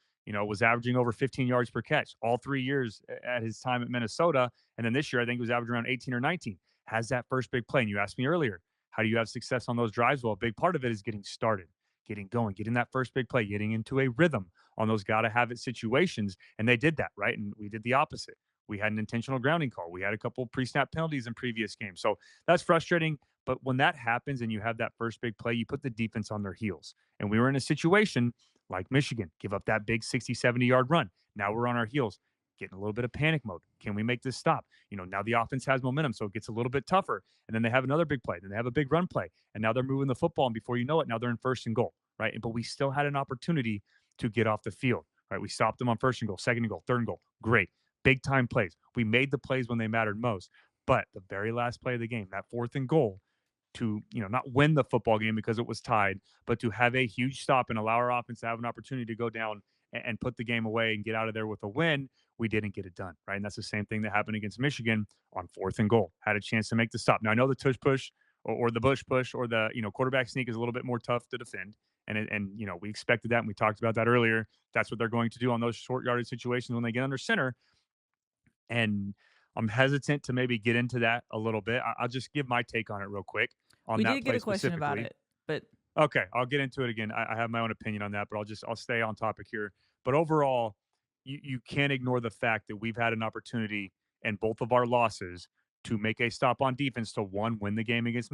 was averaging over 15 yards per catch all 3 years at his time at Minnesota. And then this year, I think he was averaging around 18 or 19, has that first big play. And you asked me earlier, how do you have success on those drives? Well, a big part of it is getting started, getting going, getting that first big play, getting into a rhythm on those got to have it situations. And they did that, right? And we did the opposite. We had an intentional grounding call. We had a couple pre-snap penalties in previous games. So that's frustrating. But when that happens and you have that first big play, you put the defense on their heels. And we were in a situation like Michigan, give up that big 60, 70-yard run. Now we're on our heels, getting a little bit of panic mode. Can we make this stop? Now the offense has momentum, so it gets a little bit tougher. And then they have another big play. Then they have a big run play. And now they're moving the football. And before you know it, now they're in first and goal, right? But we still had an opportunity to get off the field, right? We stopped them on first and goal, second and goal, third and goal. Great. Big time plays. We made the plays when they mattered most. But the very last play of the game, that fourth and goal, to not win the football game because it was tied, but to have a huge stop and allow our offense to have an opportunity to go down and put the game away and get out of there with a win, we didn't get it done, right? And that's the same thing that happened against Michigan on fourth and goal. Had a chance to make the stop. Now I know the tush push or the bush push or the quarterback sneak is a little bit more tough to defend, and we expected that and we talked about that earlier. That's what they're going to do on those short yardage situations when they get under center. And I'm hesitant to maybe get into that a little bit. I'll just give my take on it real quick on We that did get play a question about specifically. it, but Okay, I'll get into it again. I have my own opinion on that, but I'll stay on topic here. But overall, you can't ignore the fact that we've had an opportunity in both of our losses to make a stop on defense to one, win the game against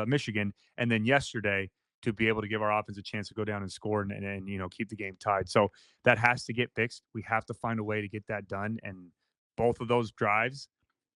Michigan, and then yesterday to be able to give our offense a chance to go down and score and keep the game tied. So that has to get fixed. We have to find a way to get that done. And both of those drives,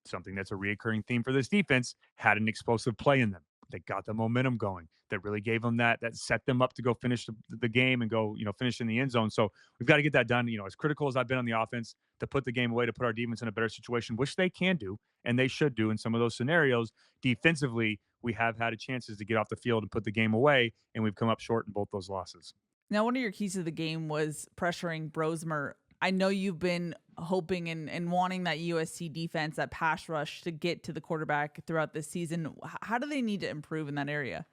something that's a reoccurring theme for this defense, had an explosive play in them. They got the momentum going. That really gave them that set them up to go finish the game and go, finish in the end zone. So we've got to get that done. As critical as I've been on the offense to put the game away, to put our defense in a better situation, which they can do and they should do in some of those scenarios. Defensively, we have had chances to get off the field and put the game away, and we've come up short in both those losses. now one of your keys to the game was pressuring Brosmer. I know you've been hoping and wanting that USC defense, that pass rush, to get to the quarterback throughout this season. How do they need to improve in that area?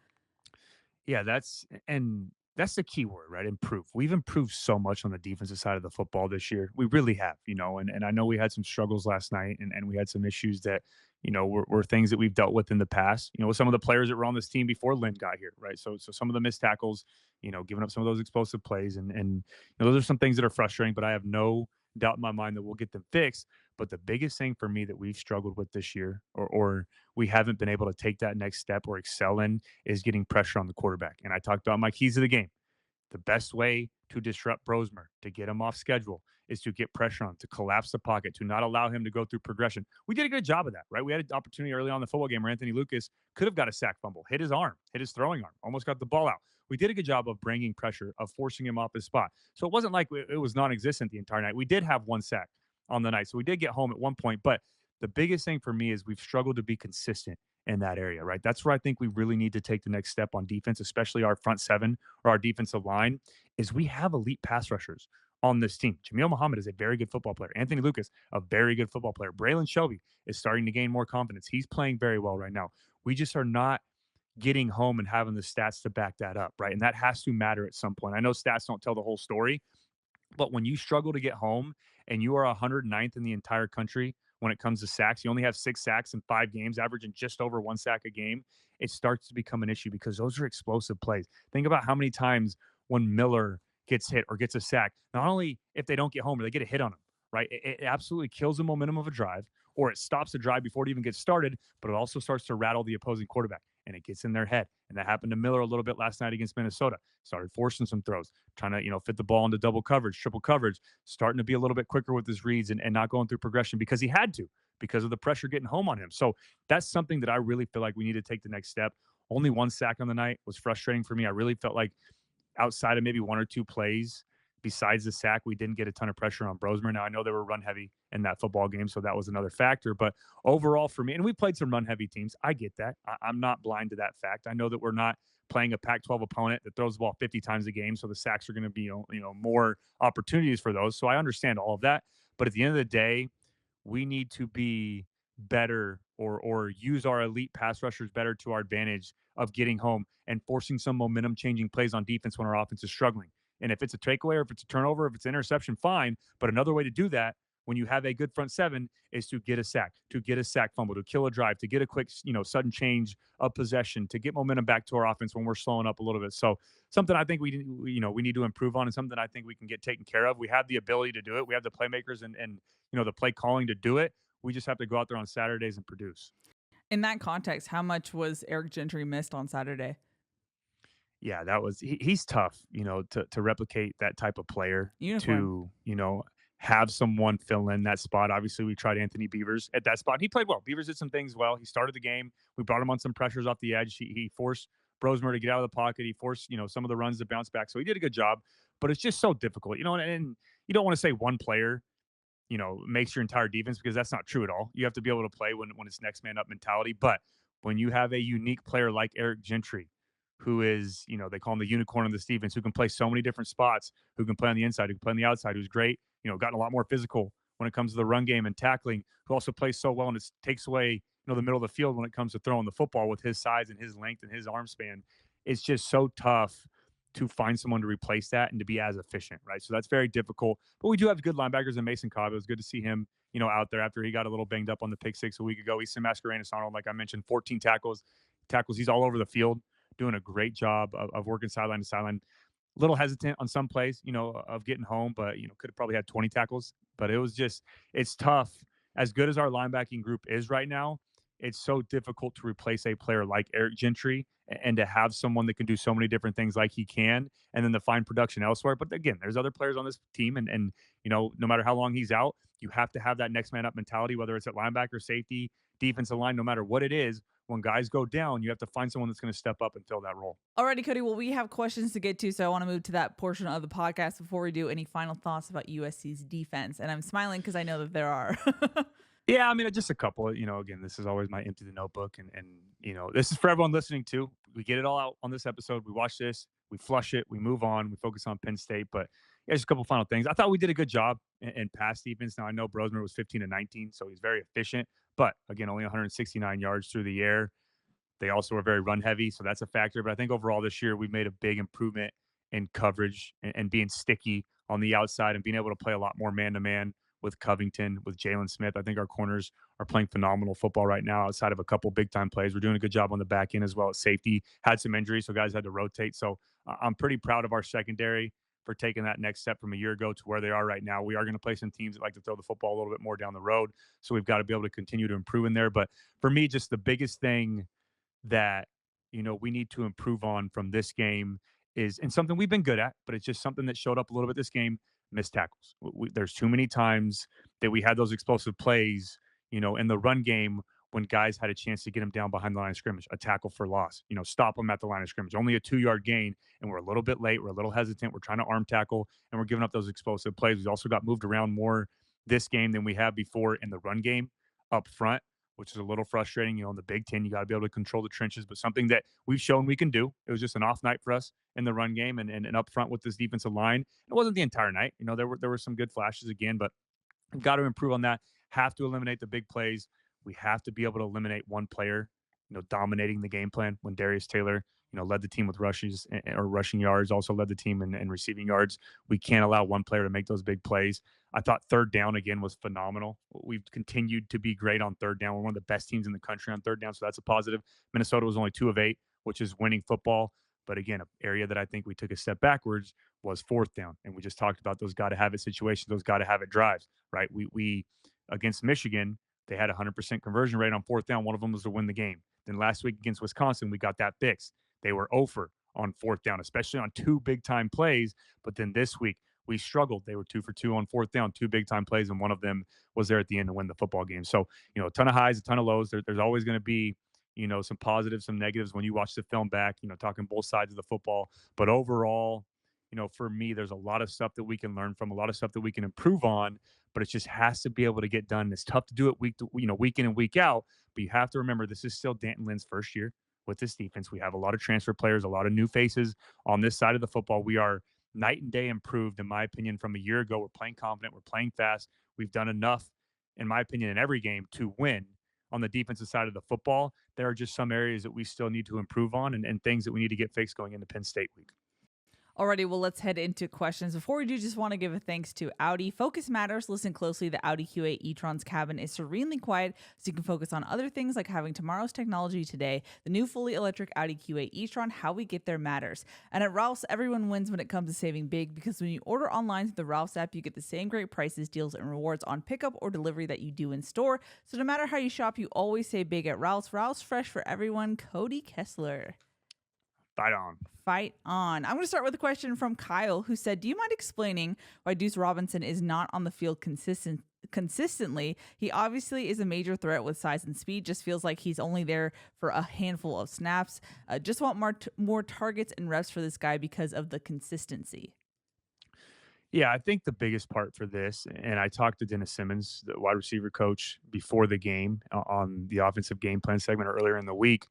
Yeah, that's the key word, right? Improve. We've improved so much on the defensive side of the football this year. We really have, and I know we had some struggles last night and we had some issues that, were things that we've dealt with in the past, with some of the players that were on this team before Lynn got here, right? So some of the missed tackles, giving up some of those explosive plays and those are some things that are frustrating, but I have no doubt in my mind that we'll get them fixed. But the biggest thing for me that we've struggled with this year or we haven't been able to take that next step or excel in is getting pressure on the quarterback. And I talked about my keys of the game. The best way to disrupt Brosmer, to get him off schedule, is to get pressure on him, to collapse the pocket, to not allow him to go through progression. We did a good job of that, right? We had an opportunity early on in the football game where Anthony Lucas could have got a sack fumble, hit his arm, hit his throwing arm, almost got the ball out. We did a good job of bringing pressure, of forcing him off his spot. So it wasn't like it was non-existent the entire night. We did have one sack on the night, so we did get home at one point. But the biggest thing for me is we've struggled to be consistent in that area, right? That's where I think we really need to take the next step on defense, especially our front seven or our defensive line, is we have elite pass rushers on this team. Jameel Muhammad is a very good football player. Anthony Lucas, a very good football player. Braylon Shelby is starting to gain more confidence. He's playing very well right now. We just are not getting home and having the stats to back that up, right? And that has to matter at some point. I know stats don't tell the whole story, but when you struggle to get home and you are 109th in the entire country when it comes to sacks. You only have 6 sacks in 5 games, averaging just over 1 sack a game. It starts to become an issue because those are explosive plays. Think about how many times when Miller gets hit or gets a sack, not only if they don't get home or they get a hit on him, right? It absolutely kills the momentum of a drive, or it stops the drive before it even gets started, but it also starts to rattle the opposing quarterback and it gets in their head. And that happened to Miller a little bit last night against Minnesota. Started forcing some throws, trying to, fit the ball into double coverage, triple coverage, starting to be a little bit quicker with his reads and not going through progression because he had to, because of the pressure getting home on him. So that's something that I really feel like we need to take the next step. Only 1 sack on the night was frustrating for me. I really felt like outside of maybe 1 or 2 plays, besides the sack, we didn't get a ton of pressure on Brosmer. Now, I know they were run heavy in that football game, so that was another factor. But overall, for me, and we played some run heavy teams, I get that. I'm not blind to that fact. I know that we're not playing a Pac-12 opponent that throws the ball 50 times a game, so the sacks are going to be more opportunities for those. So I understand all of that. But at the end of the day, we need to be better or use our elite pass rushers better to our advantage of getting home and forcing some momentum changing plays on defense when our offense is struggling. And if it's a takeaway or if it's a turnover, if it's an interception, fine. But another way to do that when you have a good front seven is to get a sack fumble, to kill a drive, to get a quick, sudden change of possession, to get momentum back to our offense when we're slowing up a little bit. So something I think we need to improve on, and something I think we can get taken care of. We have the ability to do it. We have the playmakers and the play calling to do it. We just have to go out there on Saturdays and produce. In that context, how much was Eric Gentry missed on Saturday? Yeah, that was he's tough, to replicate that type of player, Unicorn. to, have someone fill in that spot. Obviously, we tried Anthony Beavers at that spot. He played well. Beavers did some things well. He started the game. We brought him on some pressures off the edge. He forced Brosmer to get out of the pocket. He forced, some of the runs to bounce back. So he did a good job. But it's just so difficult, and you don't want to say one player makes your entire defense, because that's not true at all. You have to be able to play when it's next man up mentality. But when you have a unique player like Eric Gentry, who is, they call him the unicorn of this defense, who can play so many different spots, who can play on the inside, who can play on the outside, who's great, gotten a lot more physical when it comes to the run game and tackling, who also plays so well and it takes away, the middle of the field when it comes to throwing the football with his size and his length and his arm span. It's just so tough to find someone to replace that and to be as efficient, right? So that's very difficult. But we do have good linebackers in Mason Cobb. It was good to see him, out there after he got a little banged up on the pick six a week ago. He's Mascarenas Arnold, like I mentioned, 14 tackles. He's all over the field, doing a great job of working sideline to sideline. A little hesitant on some plays, of getting home, but could have probably had 20 tackles. But it's tough. As good as our linebacking group is right now, it's so difficult to replace a player like Eric Gentry and to have someone that can do so many different things like he can, and then to find production elsewhere. But again, there's other players on this team, and no matter how long he's out, you have to have that next man up mentality, whether it's at linebacker, safety, defensive line, no matter what it is. When guys go down, you have to find someone that's going to step up and fill that role. Alrighty, Cody. Well, we have questions to get to, so I want to move to that portion of the podcast before we do. Any final thoughts about USC's defense? And I'm smiling because I know that there are. Yeah, I mean, just a couple. Again, this is always my empty the notebook, and this is for everyone listening too. We get it all out on this episode. We watch this, we flush it, we move on, we focus on Penn State. But yeah, just a couple final things. I thought we did a good job in pass defense. Now I know Brosmer was 15 to 19, so he's very efficient. But again, only 169 yards through the air. They also were very run heavy, so that's a factor. But I think overall this year we've made a big improvement in coverage and being sticky on the outside and being able to play a lot more man to man with Covington, with Jalen Smith. I think our corners are playing phenomenal football right now outside of a couple big time plays. We're doing a good job on the back end as well as safety. Had some injuries, so guys had to rotate. So I'm pretty proud of our secondary for taking that next step from a year ago to where they are right now. We are going to play some teams that like to throw the football a little bit more down the road. So we've got to be able to continue to improve in there. But for me, just the biggest thing that we need to improve on from this game is, and something we've been good at, but it's just something that showed up a little bit this game: missed tackles. There's too many times that we had those explosive plays, in the run game when guys had a chance to get them down behind the line of scrimmage, a tackle for loss, stop them at the line of scrimmage, only a 2-yard gain, and we're a little bit late, we're a little hesitant, we're trying to arm tackle, and we're giving up those explosive plays. We also got moved around more this game than we have before in the run game up front, which is a little frustrating. In the Big Ten, you got to be able to control the trenches, but something that we've shown we can do. It was just an off night for us in the run game and up front with this defensive line. It wasn't the entire night. There were some good flashes again, but we've got to improve on that. Have to eliminate the big plays. We have to be able to eliminate one player, dominating the game plan when Darius Taylor, led the team with rushes or rushing yards, also led the team in receiving yards. We can't allow one player to make those big plays. I thought third down again was phenomenal. We've continued to be great on third down. We're one of the best teams in the country on third down, so that's a positive. Minnesota was only 2 of 8, which is winning football. But again, an area that I think we took a step backwards was fourth down. And we just talked about those got to have it situations, those got to have it drives, right? We against Michigan, they had a 100% conversion rate on fourth down. One of them was to win the game. Then last week against Wisconsin, we got that fixed. They were over on fourth down, especially on two big time plays. But then this week, we struggled. They were 2 for 2 on fourth down, two big time plays, and one of them was there at the end to win the football game. So, a ton of highs, a ton of lows. There's always going to be, some positives, some negatives when you watch the film back, talking both sides of the football. But overall, for me, there's a lot of stuff that we can learn from, a lot of stuff that we can improve on, but it just has to be able to get done. It's tough to do it week in and week out, but you have to remember this is still Danton Lynn's first year with this defense. We have a lot of transfer players, a lot of new faces on this side of the football. We are night and day improved, in my opinion, from a year ago. We're playing confident, we're playing fast. We've done enough, in my opinion, in every game to win. On the defensive side of the football, there are just some areas that we still need to improve on and things that we need to get fixed going into Penn State week. Alrighty, well, let's head into questions. Before we do, just want to give a thanks to Audi. Focus matters. Listen closely. The Audi Q8 e-tron's cabin is serenely quiet, so you can focus on other things like having tomorrow's technology today. The new fully electric Audi Q8 e-tron, how we get there matters. And at Ralph's, everyone wins when it comes to saving big, because when you order online through the Ralph's app, you get the same great prices, deals, and rewards on pickup or delivery that you do in store. So no matter how you shop, you always save big at Ralph's. Ralph's, fresh for everyone. Cody Kessler. Fight on. Fight on. I'm going to start with a question from Kyle, who said, do you mind explaining why Deuce Robinson is not on the field consistently? He obviously is a major threat with size and speed. Just feels like he's only there for a handful of snaps. Just want more targets and reps for this guy because of the consistency. Yeah, I think the biggest part for this, and I talked to Dennis Simmons, the wide receiver coach, before the game on the offensive game plan segment earlier in the week,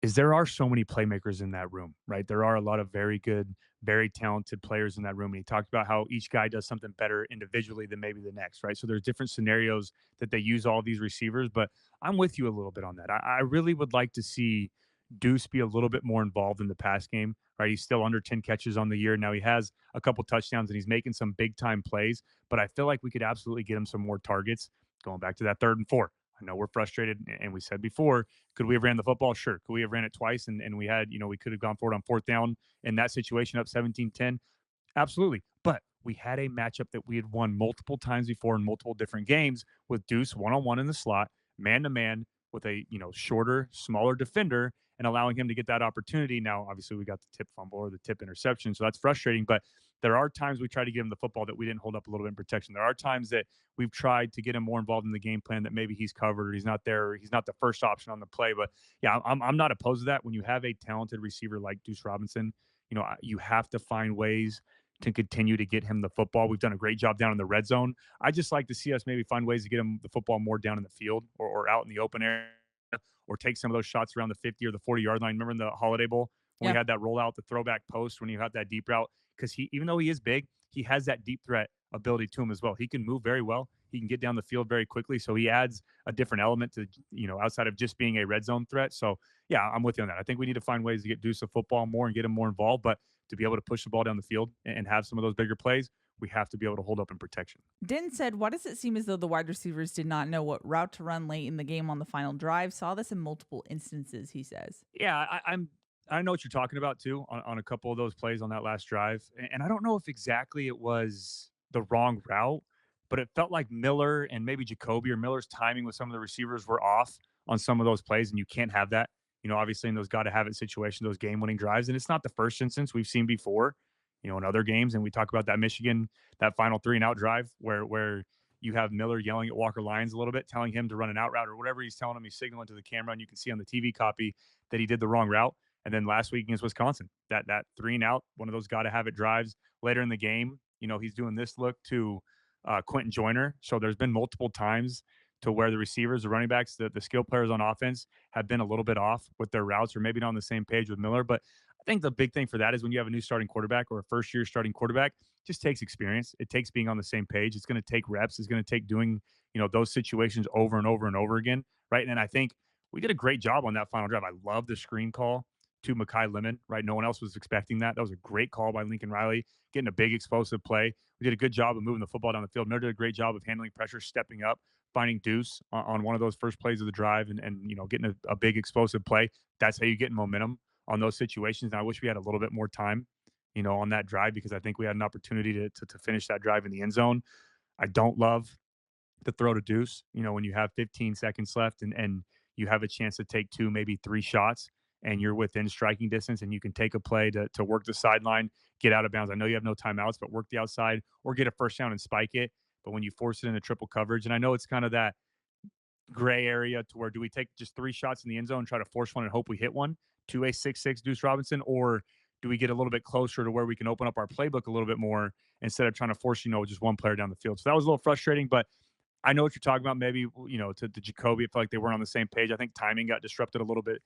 is there are so many playmakers in that room, right? There are a lot of very good, very talented players in that room. And he talked about how each guy does something better individually than maybe the next, right? So there's different scenarios that they use all these receivers, but I'm with you a little bit on that. I really would like to see Deuce be a little bit more involved in the pass game, right? He's still under 10 catches on the year. Now he has a couple touchdowns and he's making some big time plays, but I feel like we could absolutely get him some more targets going back to that 3rd and 4. I know we're frustrated, and we said before, could we have ran the football? Sure. Could we have ran it twice and we had, we could have gone forward on 4th down in that situation up 17-10? Absolutely. But we had a matchup that we had won multiple times before in multiple different games with Deuce one-on-one in the slot, man-to-man with a, shorter, smaller defender and allowing him to get that opportunity. Now, obviously, we got the tip fumble or the tip interception, so that's frustrating. But there are times we try to get him the football that we didn't hold up a little bit in protection. There are times that we've tried to get him more involved in the game plan that maybe he's covered or he's not there or he's not the first option on the play. But yeah, I'm not opposed to that. When you have a talented receiver like Deuce Robinson, you have to find ways to continue to get him the football. We've done a great job down in the red zone. I just like to see us maybe find ways to get him the football more down in the field or out in the open area, or take some of those shots around the 50 or the 40-yard line. Remember in the Holiday Bowl when we had that rollout, the throwback post, when you have that deep route? Because even though he is big, he has that deep threat ability to him as well. He can move very well. He can get down the field very quickly. So he adds a different element to, outside of just being a red zone threat. So yeah, I'm with you on that. I think we need to find ways to get Deuce the football more and get him more involved. But to be able to push the ball down the field and have some of those bigger plays, we have to be able to hold up in protection. Den said, why does it seem as though the wide receivers did not know what route to run late in the game on the final drive? Saw this in multiple instances, he says. Yeah, I know what you're talking about too on a couple of those plays on that last drive. And I don't know if exactly it was the wrong route, but it felt like Miller and maybe Jacoby or Miller's timing with some of the receivers were off on some of those plays. And you can't have that, obviously in those got to have it situations, those game winning drives. And it's not the first instance we've seen before, in other games. And we talk about that Michigan, that final 3-and-out drive where you have Miller yelling at Walker Lyons a little bit, telling him to run an out route or whatever he's telling him. He's signaling to the camera, and you can see on the TV copy that he did the wrong route. And then last week against Wisconsin, that 3-and-out, one of those got to have it drives later in the game. He's doing this look to Quentin Joyner. So there's been multiple times to where the receivers, the running backs, the skill players on offense have been a little bit off with their routes or maybe not on the same page with Miller. But I think the big thing for that is when you have a new starting quarterback or a first-year starting quarterback, it just takes experience. It takes being on the same page. It's going to take reps. It's going to take doing, those situations over and over and over again, right? And I think we did a great job on that final drive. I love the screen call to Mekhi Lemon, right? No one else was expecting that. That was a great call by Lincoln Riley, getting a big explosive play. We did a good job of moving the football down the field. Miller did a great job of handling pressure, stepping up, finding Deuce on one of those first plays of the drive, and getting a big explosive play. That's how you get momentum on those situations. And I wish we had a little bit more time, on that drive, because I think we had an opportunity to finish that drive in the end zone. I don't love the throw to Deuce, when you have 15 seconds left and you have a chance to take two, maybe three shots, and you're within striking distance and you can take a play to work the sideline, get out of bounds. I know you have no timeouts, but work the outside or get a first down and spike it. But when you force it into triple coverage, and I know it's kind of that gray area to where, do we take just three shots in the end zone and try to force one and hope we hit one to a 6'6" Deuce Robinson, or do we get a little bit closer to where we can open up our playbook a little bit more instead of trying to force, just one player down the field? So that was a little frustrating, but I know what you're talking about. Maybe, to Jacoby, I feel like they weren't on the same page. I think timing got disrupted a little bit,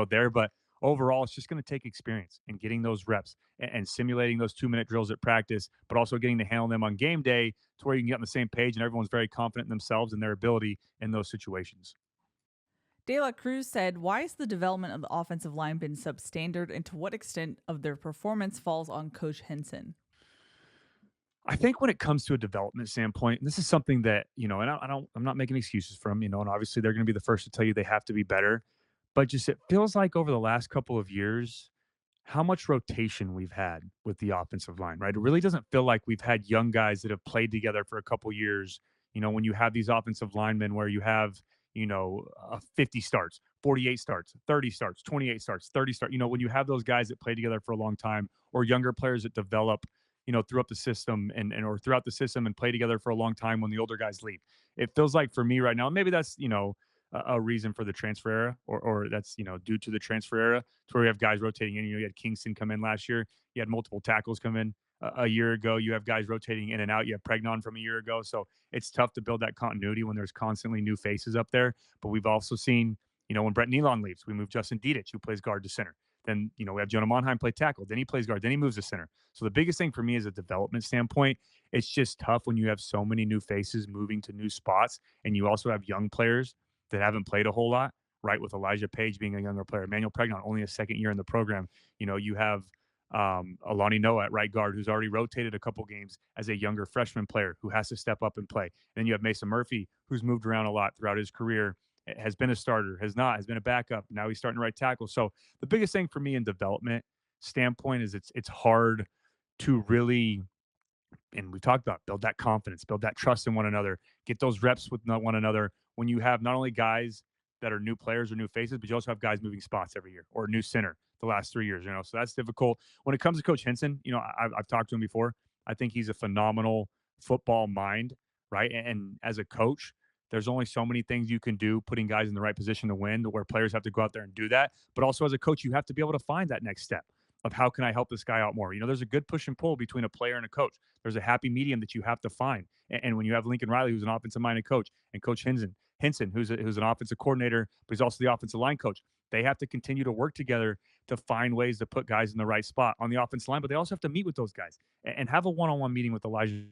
there. But overall, it's just going to take experience and getting those reps and simulating those 2-minute drills at practice, but also getting to handle them on game day to where you can get on the same page and everyone's very confident in themselves and their ability in those situations. De La Cruz said, why has the development of the offensive line been substandard, and to what extent of their performance falls on Coach Henson? I think when it comes to a development standpoint, and this is something that, and I'm not making excuses for them, and obviously they're going to be the first to tell you they have to be better, but just it feels like over the last couple of years, how much rotation we've had with the offensive line, right? It really doesn't feel like we've had young guys that have played together for a couple years. When you have these offensive linemen where you have, 50 starts, 48 starts, 30 starts, 28 starts, 30 starts, when you have those guys that play together for a long time, or younger players that develop, throughout the system or throughout the system and play together for a long time when the older guys leave. It feels like for me right now, maybe that's, a reason for the transfer era, or that's, due to the transfer era, to where we have guys rotating in. You had Kingston come in last year. You had multiple tackles come in a year ago. You have guys rotating in and out. You have Pregnon from a year ago. So it's tough to build that continuity when there's constantly new faces up there. But we've also seen, when Brett Nealon leaves, we move Justin Dedich, who plays guard, to center. Then, we have Jonah Monheim play tackle. Then he plays guard. Then he moves to center. So the biggest thing for me is a development standpoint. It's just tough when you have so many new faces moving to new spots, and you also have young players that haven't played a whole lot, right? With Elijah Page being a younger player, Emmanuel Pregnon only a second year in the program. You have Alani Noah at right guard, who's already rotated a couple games as a younger freshman player who has to step up and play. And then you have Mason Murphy, who's moved around a lot throughout his career, has been a starter, has been a backup. Now he's starting to right tackle. So the biggest thing for me in development standpoint is it's hard to really, and we talked about, build that confidence, build that trust in one another, get those reps with one another when you have not only guys that are new players or new faces, but you also have guys moving spots every year, or a new center the last 3 years, so that's difficult. When it comes to Coach Henson, I've talked to him before. I think he's a phenomenal football mind, right? And as a coach, there's only so many things you can do putting guys in the right position to win, where players have to go out there and do that. But also as a coach, you have to be able to find that next step of how can I help this guy out more? There's a good push and pull between a player and a coach. There's a happy medium that you have to find. And when you have Lincoln Riley, who's an offensive-minded coach, and Coach Henson, who's an offensive coordinator, but he's also the offensive line coach, they have to continue to work together to find ways to put guys in the right spot on the offensive line. But they also have to meet with those guys and have a one-on-one meeting with Elijah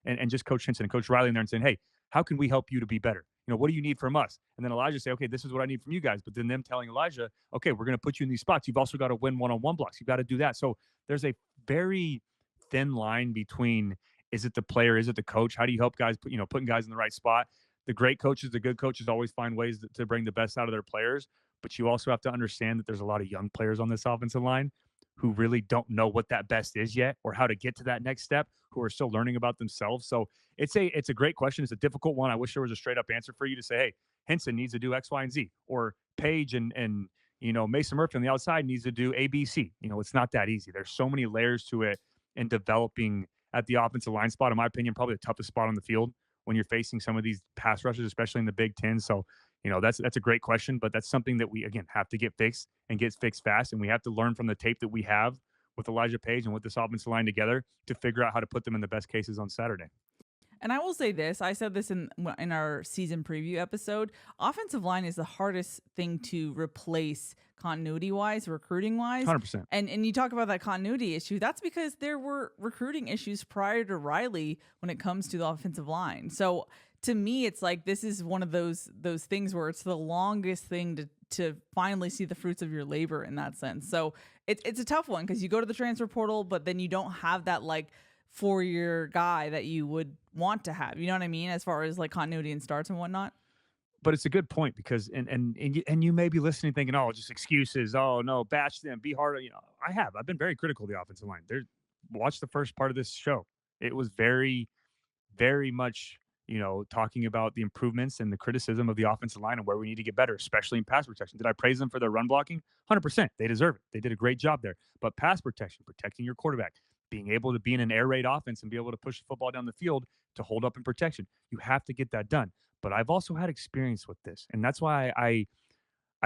and just Coach Henson and Coach Riley in there and saying, hey, how can we help you to be better? What do you need from us? And then Elijah say, okay, this is what I need from you guys. But then them telling Elijah, okay, we're going to put you in these spots. You've also got to win one-on-one blocks. You've got to do that. So there's a very thin line between, is it the player? Is it the coach? How do you help guys putting guys in the right spot? The great coaches, the good coaches always find ways to bring the best out of their players. But you also have to understand that there's a lot of young players on this offensive line who really don't know what that best is yet, or how to get to that next step, who are still learning about themselves. So it's a great question. It's a difficult one. I wish there was a straight up answer for you to say, hey, Henson needs to do X, Y, and Z, or Page and Mason Murphy on the outside needs to do A, B, C. It's not that easy. There's so many layers to it in developing at the offensive line spot. In my opinion, probably the toughest spot on the field when you're facing some of these pass rushers, especially in the Big Ten. So that's a great question, but that's something that we, again, have to get fixed and get fixed fast. And we have to learn from the tape that we have with Elijah Page and with this offensive line together to figure out how to put them in the best cases on Saturday. And I will say this, I said this in our season preview episode, offensive line is the hardest thing to replace continuity-wise, recruiting-wise. 100%. And you talk about that continuity issue, that's because there were recruiting issues prior to Riley when it comes to the offensive line. So to me, it's like this is one of those things where it's the longest thing to finally see the fruits of your labor in that sense. So it's a tough one because you go to the transfer portal, but then you don't have that like 4-year guy that you would want to have. You know what I mean? As far as like continuity and starts and whatnot. But it's a good point because and you may be listening thinking, oh, just excuses. Oh no, bash them, be harder. I've been very critical of the offensive line. Watch the first part of this show. It was very much, talking about the improvements and the criticism of the offensive line and where we need to get better, especially in pass protection. Did I praise them for their run blocking? 100%. They deserve it. They did a great job there. But pass protection, protecting your quarterback, being able to be in an air raid offense and be able to push the football down the field to hold up in protection, you have to get that done. But I've also had experience with this, and that's why I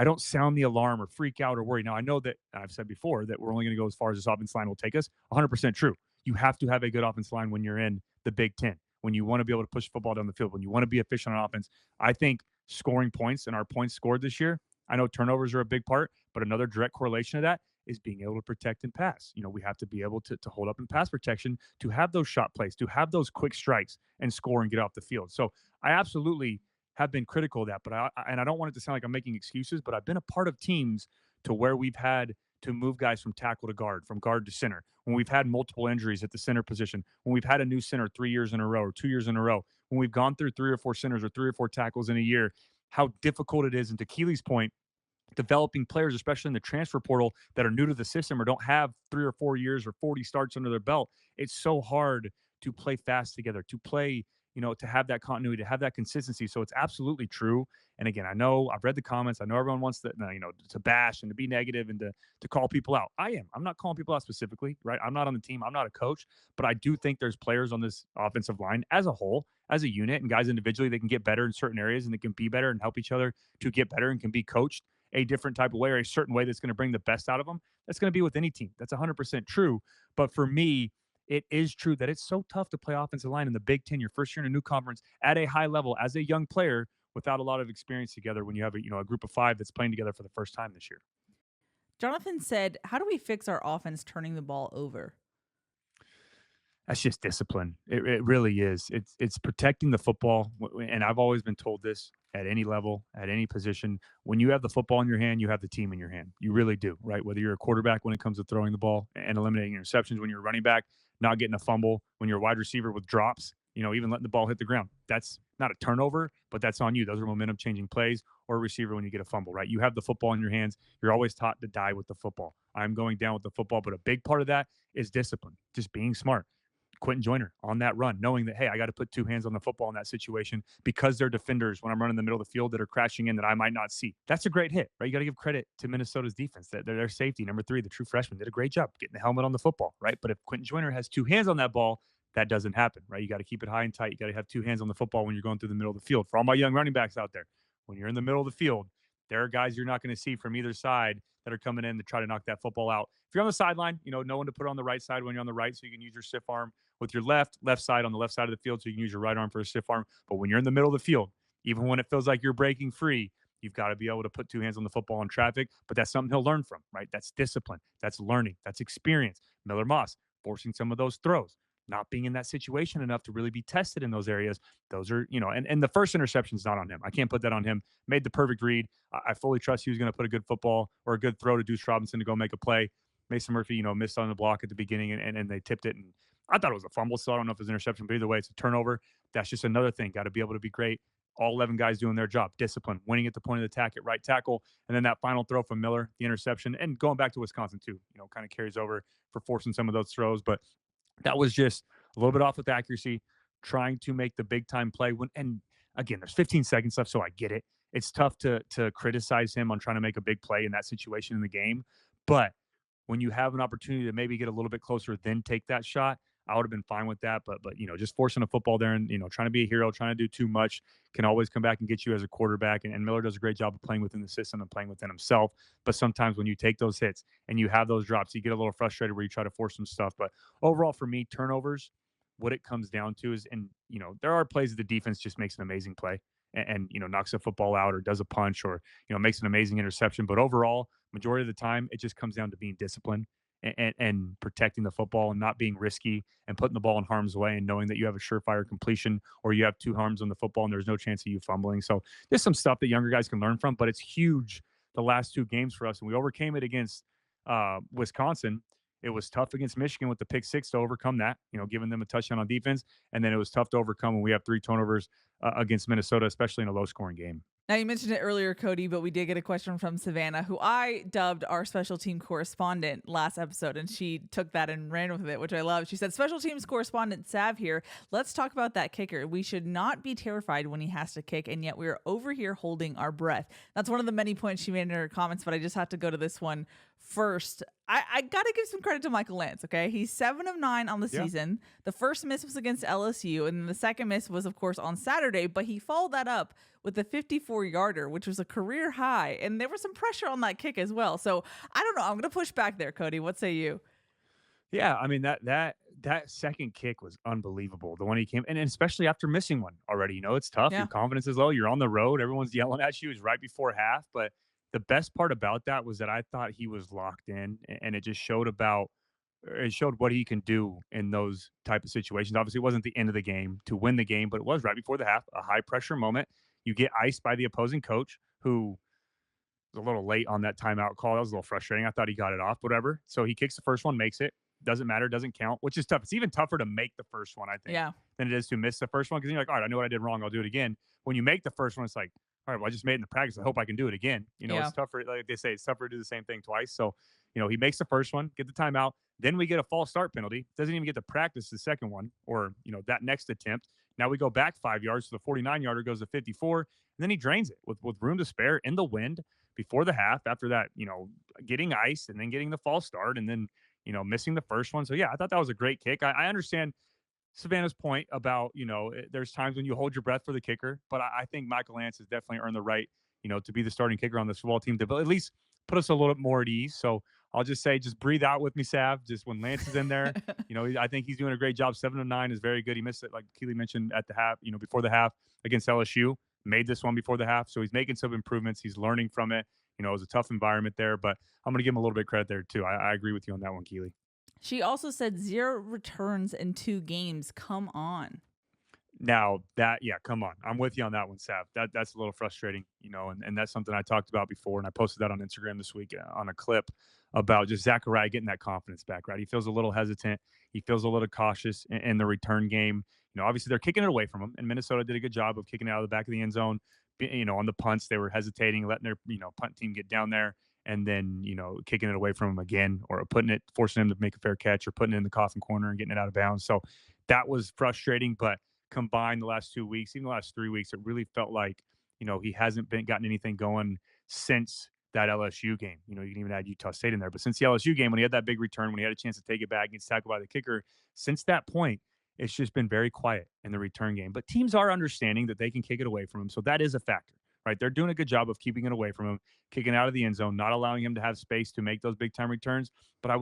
don't sound the alarm or freak out or worry. Now, I know that I've said before that we're only going to go as far as this offensive line will take us. 100% true. You have to have a good offensive line when you're in the Big Ten, when you want to be able to push football down the field, when you want to be efficient on offense. I think scoring points and our points scored this year, I know turnovers are a big part, but another direct correlation of that is being able to protect and pass. We have to be able to hold up in pass protection, to have those shot plays, to have those quick strikes and score and get off the field. So I absolutely have been critical of that, but I don't want it to sound like I'm making excuses, but I've been a part of teams to where we've had to move guys from tackle to guard, from guard to center, when we've had multiple injuries at the center position, when we've had a new center 3 years in a row or 2 years in a row, when we've gone through 3 or 4 centers or 3 or 4 tackles in a year, how difficult it is. And to Keely's point, developing players, especially in the transfer portal, that are new to the system or don't have 3 or 4 years or 40 starts under their belt. It's so hard to play fast together, to play, to have that continuity, to have that consistency. So it's absolutely true. And again, I know I've read the comments. I know everyone wants to bash and to be negative and to call people out. I'm not calling people out specifically, right? I'm not on the team. I'm not a coach, but I do think there's players on this offensive line as a whole, as a unit, and guys individually, they can get better in certain areas and they can be better and help each other to get better and can be coached a different type of way or a certain way that's going to bring the best out of them. That's going to be with any team. That's 100% true. But for me, it is true that it's so tough to play offensive line in the Big Ten, your first year in a new conference at a high level as a young player without a lot of experience together when you have a group of five that's playing together for the first time this year. Jonathan said, "How do we fix our offense turning the ball over?" That's just discipline. It really is. It's protecting the football. And I've always been told this at any level, at any position. When you have the football in your hand, you have the team in your hand. You really do, right? Whether you're a quarterback when it comes to throwing the ball and eliminating interceptions, when you're a running back, not getting a fumble, when you're a wide receiver with drops, even letting the ball hit the ground. That's not a turnover, but that's on you. Those are momentum changing plays, or a receiver when you get a fumble, right? You have the football in your hands. You're always taught to die with the football. I'm going down with the football, but a big part of that is discipline, just being smart. Quentin Joyner on that run, knowing that, hey, I got to put two hands on the football in that situation because they're defenders when I'm running the middle of the field that are crashing in that I might not see. That's a great hit, right? You got to give credit to Minnesota's defense. That their safety, number 3, the true freshman, did a great job getting the helmet on the football, right? But if Quentin Joyner has two hands on that ball, that doesn't happen, right? You got to keep it high and tight. You got to have two hands on the football when you're going through the middle of the field. For all my young running backs out there, when you're in the middle of the field, there are guys you're not going to see from either side that are coming in to try to knock that football out. If you're on the sideline, no one to put it on the right side when you're on the right, so you can use your stiff arm with your left side on the left side of the field, so you can use your right arm for a stiff arm. But when you're in the middle of the field, even when it feels like you're breaking free, you've got to be able to put two hands on the football in traffic. But that's something he'll learn from, right? That's discipline. That's learning. That's experience. Miller Moss forcing some of those throws, not being in that situation enough to really be tested in those areas. Those are, and the first interception is not on him. I can't put that on him. Made the perfect read. I fully trust he was going to put a good football or a good throw to Deuce Robinson to go make a play. Mason Murphy, missed on the block at the beginning and they tipped it. And I thought it was a fumble, so I don't know if it was an interception, but either way, it's a turnover. That's just another thing. Got to be able to be great. All 11 guys doing their job. Discipline, winning at the point of the attack at right tackle. And then that final throw from Miller, the interception, and going back to Wisconsin too, kind of carries over for forcing some of those throws. But that was just a little bit off with accuracy, trying to make the big time play. And again, there's 15 seconds left, so I get it. It's tough to criticize him on trying to make a big play in that situation in the game. But when you have an opportunity to maybe get a little bit closer, then take that shot, I would have been fine with that. But just forcing a football there and trying to be a hero, trying to do too much can always come back and get you as a quarterback. And Miller does a great job of playing within the system and playing within himself. But sometimes when you take those hits and you have those drops, you get a little frustrated where you try to force some stuff. But overall, for me, turnovers, what it comes down to is, and there are plays that the defense just makes an amazing play and knocks a football out or does a punch or makes an amazing interception. But overall, majority of the time, it just comes down to being disciplined and protecting the football and not being risky and putting the ball in harm's way and knowing that you have a surefire completion or you have two arms on the football and there's no chance of you fumbling. So there's some stuff that younger guys can learn from, but it's huge the last two games for us. And we overcame it against Wisconsin. It was tough against Michigan with the pick six to overcome that, giving them a touchdown on defense. And then it was tough to overcome when we have three turnovers against Minnesota, especially in a low scoring game. Now, you mentioned it earlier, Cody, but we did get a question from Savannah, who I dubbed our special team correspondent last episode, and she took that and ran with it, which I love. She said, special teams correspondent Sav here. Let's talk about that kicker. We should not be terrified when he has to kick, and yet we're over here holding our breath. That's one of the many points she made in her comments, but I just have to go to this one first. I got to give some credit to Michael Lance, okay? He's 7 of 9 on the season. The first miss was against LSU, and the second miss was, of course, on Saturday, but he followed that up with a 54-yarder, which was a career high, and there was some pressure on that kick as well. So I don't know. I'm going to push back there, Cody. What say you? Yeah, I mean that second kick was unbelievable. The one he came and especially after missing one already. It's tough. Yeah. Your confidence is low. You're on the road. Everyone's yelling at you. It was right before half, but the best part about that was that I thought he was locked in, and it just showed what he can do in those type of situations. Obviously, it wasn't the end of the game to win the game, but it was right before the half, a high pressure moment. You get iced by the opposing coach, who was a little late on that timeout call. That was a little frustrating. I thought he got it off, whatever. So he kicks the first one, makes it. Doesn't matter, doesn't count, which is tough. It's even tougher to make the first one, I think, than it is to miss the first one, because you're like, all right, I know what I did wrong. I'll do it again. When you make the first one, it's like, all right, well, I just made it in the practice. I hope I can do it again. It's tougher. Like they say, it's tougher to do the same thing twice. So, he makes the first one, get the timeout. Then we get a false start penalty. Doesn't even get to practice the second one or, that next attempt. Now we go back 5 yards. So the 49-yarder goes to 54. And then he drains it with room to spare in the wind before the half after that, getting iced and then getting the false start and then, missing the first one. So, yeah, I thought that was a great kick. I understand Savannah's point about, there's times when you hold your breath for the kicker, but I think Michael Lance has definitely earned the right, to be the starting kicker on this football team to at least put us a little bit more at ease. So I'll just say, just breathe out with me, Sav. Just when Lance is in there, I think he's doing a great job. 7 of 9 is very good. He missed it, like Keely mentioned, at the half, before the half against LSU, made this one before the half. So he's making some improvements. He's learning from it. It was a tough environment there, but I'm going to give him a little bit of credit there too. I agree with you on that one, Keely. She also said 0 returns in 2 games. Come on. Now come on. I'm with you on that one, Sav. That's a little frustrating, and that's something I talked about before, and I posted that on Instagram this week on a clip about just Zachariah getting that confidence back, right? He feels a little hesitant. He feels a little cautious in the return game. Obviously they're kicking it away from him, and Minnesota did a good job of kicking it out of the back of the end zone. On the punts, they were hesitating, letting their, punt team get down there and then, kicking it away from him again or forcing him to make a fair catch or putting it in the coffin corner and getting it out of bounds. So that was frustrating, but combined the last 2 weeks, even the last 3 weeks, it really felt like, he hasn't gotten anything going since that LSU game. You can even add Utah State in there, but since the LSU game, when he had that big return, when he had a chance to take it back, gets tackled by the kicker, since that point, it's just been very quiet in the return game. But teams are understanding that they can kick it away from him. So that is a factor, right? They're doing a good job of keeping it away from him, kicking out of the end zone, not allowing him to have space to make those big time returns. But I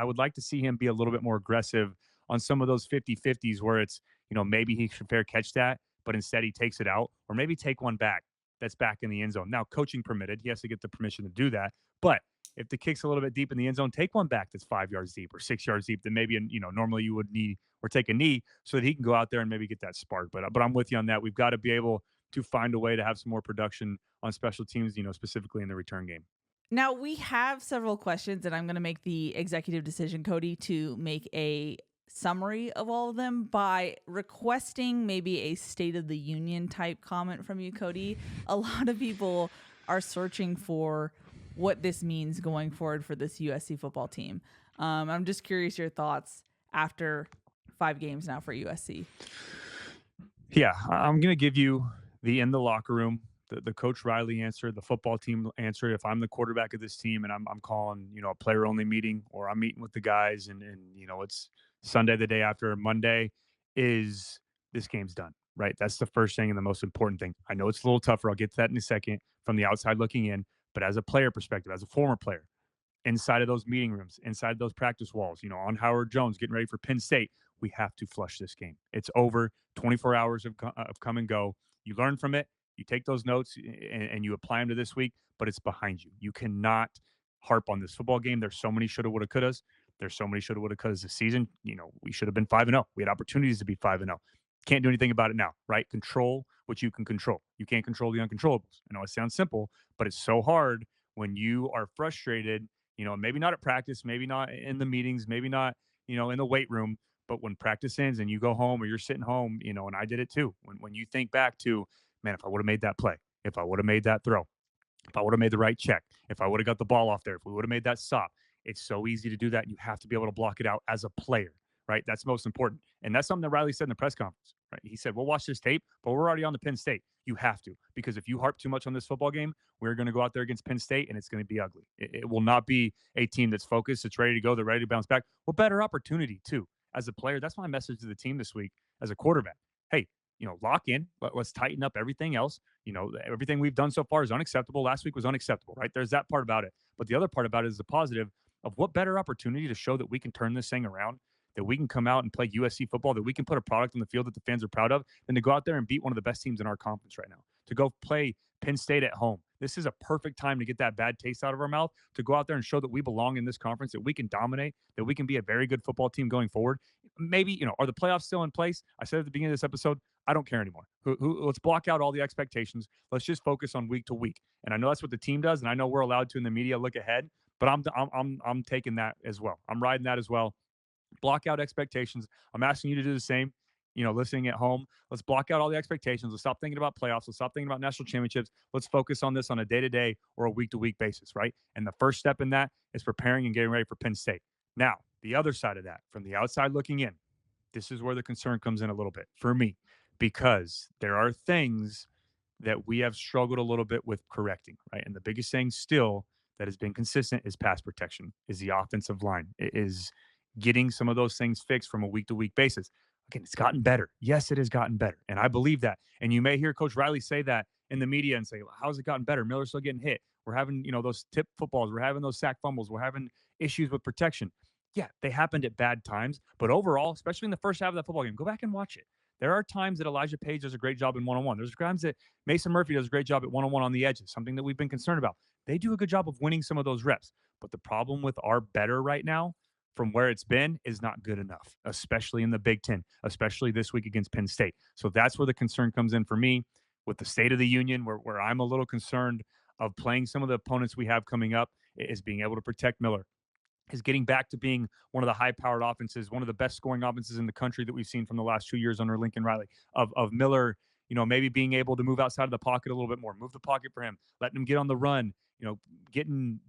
would like to see him be a little bit more aggressive on some of those 50-50s where it's, maybe he should fair catch that, but instead he takes it out, or maybe take one back that's back in the end zone. Now, coaching permitted. He has to get the permission to do that. But if the kick's a little bit deep in the end zone, take one back that's 5 yards deep or 6 yards deep that maybe, normally you would need or take a knee so that he can go out there and maybe get that spark. But I'm with you on that. We've got to be able to find a way to have some more production on special teams, specifically in the return game. Now, we have several questions, and I'm going to make the executive decision, Cody, to make a summary of all of them by requesting maybe a State of the Union type comment from you, Cody. A lot of people are searching for what this means going forward for this USC football team. I'm just curious your thoughts after 5 games now for USC. Yeah, I'm going to give you the in the locker room, the Coach Riley answer, the football team answer. If I'm the quarterback of this team and I'm calling, a player only meeting, or I'm meeting with the guys and it's Sunday, the day after Monday, is this game's done, right? That's the first thing and the most important thing. I know it's a little tougher. I'll get to that in a second from the outside looking in, but as a player perspective, as a former player, inside of those meeting rooms, inside of those practice walls, on Howard Jones, getting ready for Penn State, we have to flush this game. It's over. 24 hours of come and go. You learn from it. You take those notes and you apply them to this week, but it's behind you. You cannot harp on this football game. There's so many shoulda, woulda, couldas. There's so many shoulda, woulda, couldas this season. We should have been 5-0. We had opportunities to be 5-0. Can't do anything about it now, right? Control what you can control. You can't control the uncontrollables. I know it sounds simple, but it's so hard when you are frustrated, maybe not at practice, maybe not in the meetings, maybe not, in the weight room, but when practice ends and you go home or you're sitting home, and I did it too. When you think back to, man, if I would have made that play, if I would have made that throw, if I would have made the right check, if I would have got the ball off there, if we would have made that stop, it's so easy to do that. You have to be able to block it out as a player, right? That's most important. And that's something that Riley said in the press conference, right? He said, we'll watch this tape, but we're already on the Penn State. You have to, because if you harp too much on this football game, we're going to go out there against Penn State and it's going to be ugly. It will not be a team that's focused, it's ready to go, they're ready to bounce back. Well, better opportunity too. As a player, that's my message to the team this week as a quarterback. Hey, lock in. Let's tighten up everything else. Everything we've done so far is unacceptable. Last week was unacceptable, right? There's that part about it. But the other part about it is the positive of what better opportunity to show that we can turn this thing around, that we can come out and play USC football, that we can put a product on the field that the fans are proud of, than to go out there and beat one of the best teams in our conference right now, to go play Penn State at home. This is a perfect time to get that bad taste out of our mouth, to go out there and show that we belong in this conference, that we can dominate, that we can be a very good football team going forward. Maybe, are the playoffs still in place? I said at the beginning of this episode, I don't care anymore. Let's block out all the expectations. Let's just focus on week to week. And I know that's what the team does, and I know we're allowed to in the media look ahead. But I'm taking that as well. I'm riding that as well. Block out expectations. I'm asking you to do the same. Listening at home, let's block out all the expectations. Let's stop thinking about playoffs. Let's stop thinking about national championships. Let's focus on this on a day-to-day or a week-to-week basis, right? And the first step in that is preparing and getting ready for Penn State. Now, the other side of that, from the outside looking in, this is where the concern comes in a little bit for me, because there are things that we have struggled a little bit with correcting, right? And the biggest thing still that has been consistent is pass protection, is the offensive line, it is getting some of those things fixed from a week to week basis. Again, it's gotten better. Yes, it has gotten better. And I believe that. And you may hear Coach Riley say that in the media and say, well, how's it gotten better? Miller's still getting hit. We're having, those tip footballs. We're having those sack fumbles. We're having issues with protection. Yeah, they happened at bad times. But overall, especially in the first half of that football game, go back and watch it. There are times that Elijah Page does a great job in one-on-one. There's times that Mason Murphy does a great job at one-on-one on the edges, something that we've been concerned about. They do a good job of winning some of those reps. But the problem with our better right now from where it's been is not good enough, especially in the Big Ten, especially this week against Penn State. So that's where the concern comes in for me with the State of the Union, where I'm a little concerned of playing some of the opponents we have coming up, is being able to protect Miller, is getting back to being one of the high-powered offenses, one of the best scoring offenses in the country that we've seen from the last 2 years under Lincoln Riley, of Miller, maybe being able to move outside of the pocket a little bit more, move the pocket for him, letting him get on the run, getting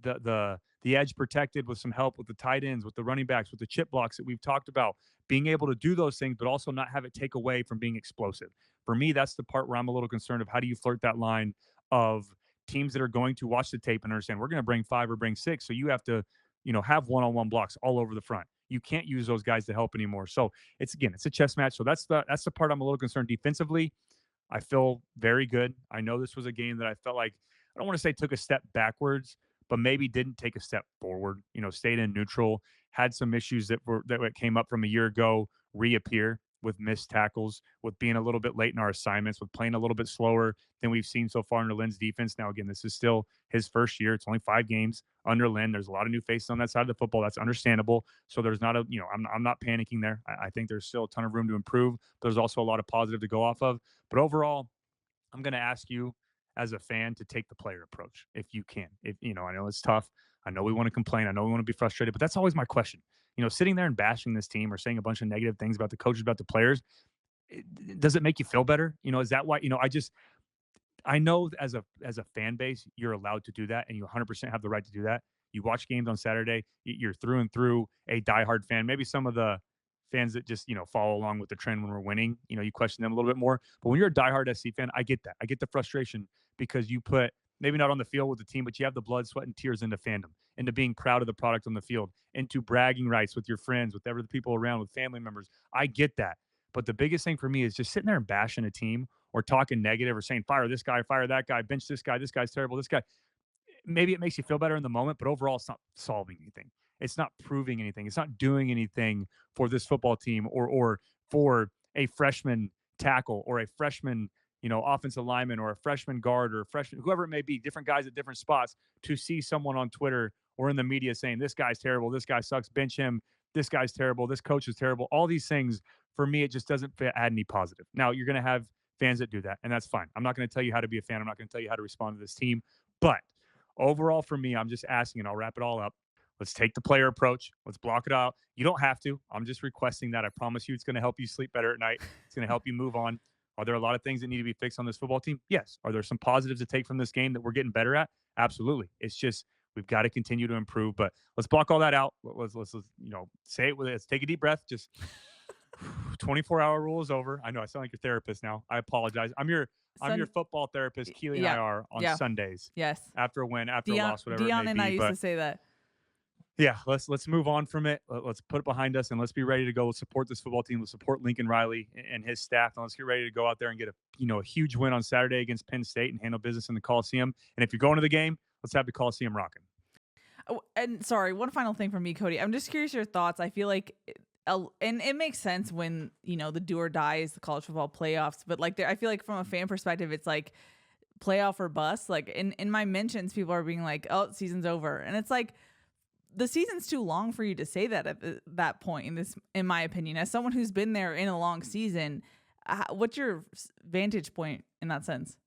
the edge protected with some help with the tight ends, with the running backs, with the chip blocks that we've talked about, being able to do those things, but also not have it take away from being explosive. For me, that's the part where I'm a little concerned of how do you flirt that line of teams that are going to watch the tape and understand we're going to bring 5 or bring 6. So you have to, have one-on-one blocks all over the front. You can't use those guys to help anymore. So it's a chess match. So that's the part I'm a little concerned. Defensively, I feel very good. I know this was a game that I felt like, I don't want to say took a step backwards, but maybe didn't take a step forward, stayed in neutral, had some issues that came up from a year ago reappear with missed tackles, with being a little bit late in our assignments, with playing a little bit slower than we've seen so far under Lynn's defense. Now, again, this is still his first year. It's only 5 games under Lynn. There's a lot of new faces on that side of the football. That's understandable. So there's not I'm not panicking there. I think there's still a ton of room to improve. But there's also a lot of positive to go off of. But overall, I'm going to ask you as a fan to take the player approach if you can. If I know it's tough. I know we want to complain. I know we want to be frustrated, but that's always my question. Sitting there and bashing this team or saying a bunch of negative things about the coaches, about the players, does it make you feel better? Is that why, I know as a fan base, you're allowed to do that and you 100% have the right to do that. You watch games on Saturday, you're through and through a diehard fan. Maybe some of the fans that just, follow along with the trend when we're winning, you question them a little bit more. But when you're a diehard SC fan, I get that. I get the frustration because you put, maybe not on the field with the team, but you have the blood, sweat, and tears into fandom, into being proud of the product on the field, into bragging rights with your friends, with the people around, with family members. I get that. But the biggest thing for me is just sitting there and bashing a team or talking negative or saying, fire this guy, fire that guy, bench this guy's terrible, this guy. Maybe it makes you feel better in the moment, but overall, it's not solving anything. It's not proving anything. It's not doing anything for this football team or for a freshman tackle or a freshman, offensive lineman or a freshman guard or a freshman, whoever it may be, different guys at different spots, to see someone on Twitter or in the media saying, this guy's terrible, this guy sucks, bench him, this guy's terrible, this coach is terrible. All these things, for me, it just doesn't add any positive. Now, you're going to have fans that do that, and that's fine. I'm not going to tell you how to be a fan. I'm not going to tell you how to respond to this team. But overall, for me, I'm just asking, and I'll wrap it all up. Let's take the player approach. Let's block it out. You don't have to. I'm just requesting that. I promise you it's going to help you sleep better at night. It's going to help you move on. Are there a lot of things that need to be fixed on this football team? Yes. Are there some positives to take from this game that we're getting better at? Absolutely. It's just we've got to continue to improve. But let's block all that out. Let's say it with it. Let's take a deep breath. Just 24-hour rule is over. I know I sound like your therapist now. I apologize. I'm your football therapist, Keely Eure, on Sundays. Yes. After a win, after a loss, whatever Dion it may and be. I used to say that. Yeah, let's move on from it. Let's put it behind us and let's be ready to go. Let's support this football team. Let's support Lincoln Riley and his staff. And let's get ready to go out there and get a huge win on Saturday against Penn State and handle business in the Coliseum. And if you're going to the game, let's have the Coliseum rocking. Oh, and sorry, one final thing from me, Cody. I'm just curious your thoughts. I feel like, and it makes sense when, the do or die is the college football playoffs. But I feel like from a fan perspective, it's like playoff or bust. Like in my mentions, people are being like, oh, season's over. And it's like, the season's too long for you to say that at that point, in my opinion. As someone who's been there in a long season, what's your vantage point in that sense?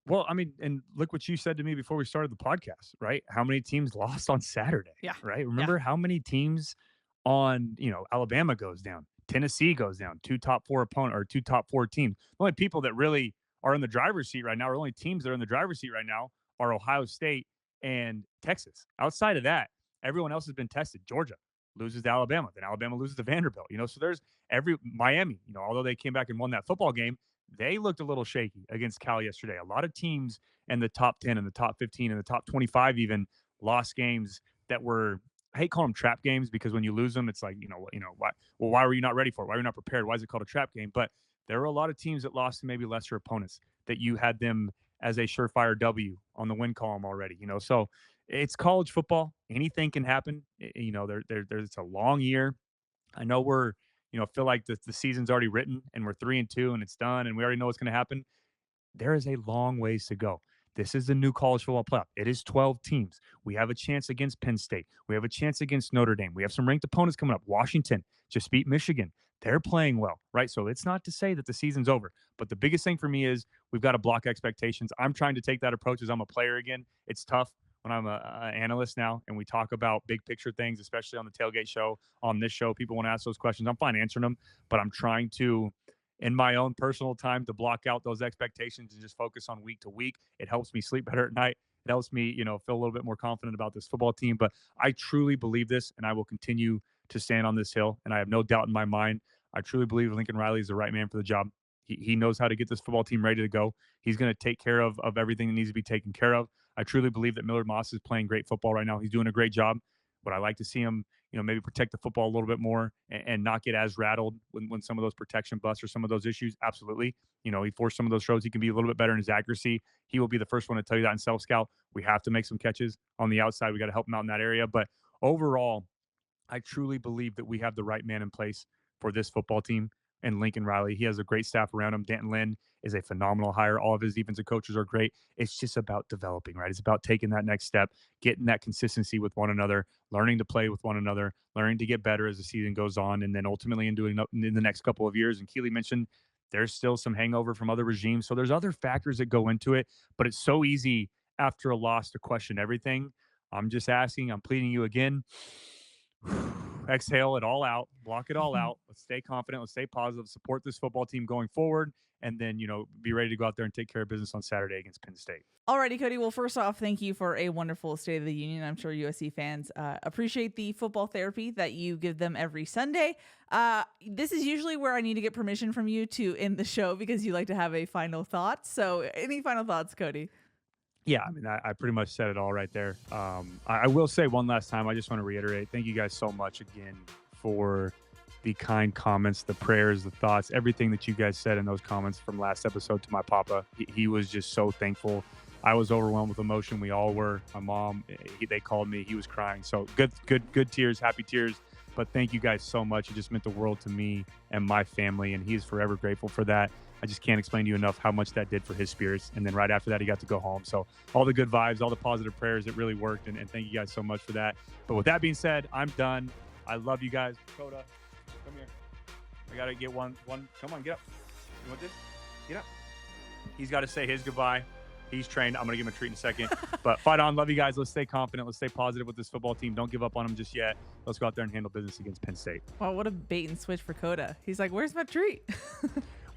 Well, I mean, and look what you said to me before we started the podcast, right? How many teams lost on Saturday? Yeah. Right? Remember how many teams on, Alabama goes down, Tennessee goes down, two top four teams. The only people that really are in the driver's seat right now, or only teams that are in the driver's seat right now, are Ohio State and Texas. Outside of that, everyone else has been tested. Georgia loses to Alabama, then Alabama loses to Vanderbilt. So there's Miami, although they came back and won that football game, they looked a little shaky against Cal yesterday. A lot of teams in the top 10 and the top 15 and the top 25 even lost games that were, I hate calling them trap games, because when you lose them, it's like, why were you not ready for it? Why were you not prepared? Why is it called a trap game? But there were a lot of teams that lost to maybe lesser opponents that you had them as a surefire W on the win column already, so it's college football. Anything can happen. There's a long year. I know we're, feel like the season's already written and we're 3-2 and it's done and we already know what's going to happen. There is a long ways to go. This is the new college football playoff. It is 12 teams. We have a chance against Penn State. We have a chance against Notre Dame. We have some ranked opponents coming up. Washington just beat Michigan. They're playing well, right? So it's not to say that the season's over. But the biggest thing for me is we've got to block expectations. I'm trying to take that approach as I'm a player again. It's tough when I'm an analyst now and we talk about big picture things, especially on the Tailgate Show, on this show. People want to ask those questions. I'm fine answering them, but I'm trying to, in my own personal time, to block out those expectations and just focus on week to week. It helps me sleep better at night. It helps me, feel a little bit more confident about this football team. But I truly believe this, and I will continue to stand on this hill. And I have no doubt in my mind, I truly believe Lincoln Riley is the right man for the job. He knows how to get this football team ready to go. He's going to take care of everything that needs to be taken care of. I truly believe that Millard Moss is playing great football right now. He's doing a great job. But I like to see him, maybe protect the football a little bit more and not get as rattled when some of those protection busts or some of those issues. Absolutely. He forced some of those throws. He can be a little bit better in his accuracy. He will be the first one to tell you that in self-scout. We have to make some catches on the outside. We got to help him out in that area. But overall, I truly believe that we have the right man in place for this football team. And Lincoln Riley, he has a great staff around him. Danton Lynn is a phenomenal hire. All of his defensive coaches are great. It's just about developing, right? It's about taking that next step, getting that consistency with one another, learning to play with one another, learning to get better as the season goes on, and then ultimately in the next couple of years. And Keely mentioned there's still some hangover from other regimes. So there's other factors that go into it, but it's so easy after a loss to question everything. I'm just asking, I'm pleading you again. Exhale it all out, block it all out. Let's stay confident. Let's stay positive, support this football team going forward, and then, be ready to go out there and take care of business on Saturday against Penn State. Alrighty, Cody. Well, first off, thank you for a wonderful State of the Union. I'm sure USC fans appreciate the football therapy that you give them every Sunday. This is usually where I need to get permission from you to end the show because you like to have a final thought. So any final thoughts, Cody? Yeah, I mean, I pretty much said it all right there. I will say one last time, I just want to reiterate, thank you guys so much again for the kind comments, the prayers, the thoughts, everything that you guys said in those comments from last episode to my papa. He was just so thankful. I was overwhelmed with emotion. We all were. My mom, they called me. He was crying. So good tears, happy tears. But thank you guys so much. It just meant the world to me and my family, and he's forever grateful for that. I just can't explain to you enough how much that did for his spirits. And then right after that, he got to go home. So all the good vibes, all the positive prayers, it really worked. And thank you guys so much for that. But with that being said, I'm done. I love you guys. Coda, come here. I got to get one. Come on, get up. You want this? Get up. He's got to say his goodbye. He's trained. I'm going to give him a treat in a second. But fight on. Love you guys. Let's stay confident. Let's stay positive with this football team. Don't give up on them just yet. Let's go out there and handle business against Penn State. Wow, what a bait and switch for Coda. He's like, where's my treat?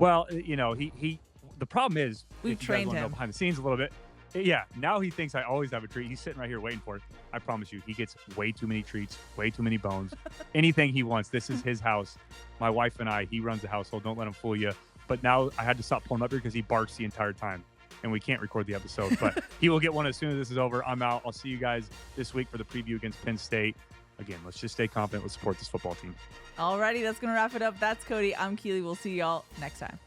Well, he the problem is, we've trained him behind the scenes a little bit. Yeah, now he thinks I always have a treat. He's sitting right here waiting for it. I promise you, he gets way too many treats, way too many bones. Anything he wants. This is his house. My wife and I, he runs the household. Don't let him fool you. But now I had to stop pulling him up here because he barks the entire time. And we can't record the episode. But he will get one as soon as this is over. I'm out. I'll see you guys this week for the preview against Penn State. Again, let's just stay confident. Let's support this football team. Alrighty, that's going to wrap it up. That's Cody. I'm Keely. We'll see y'all next time.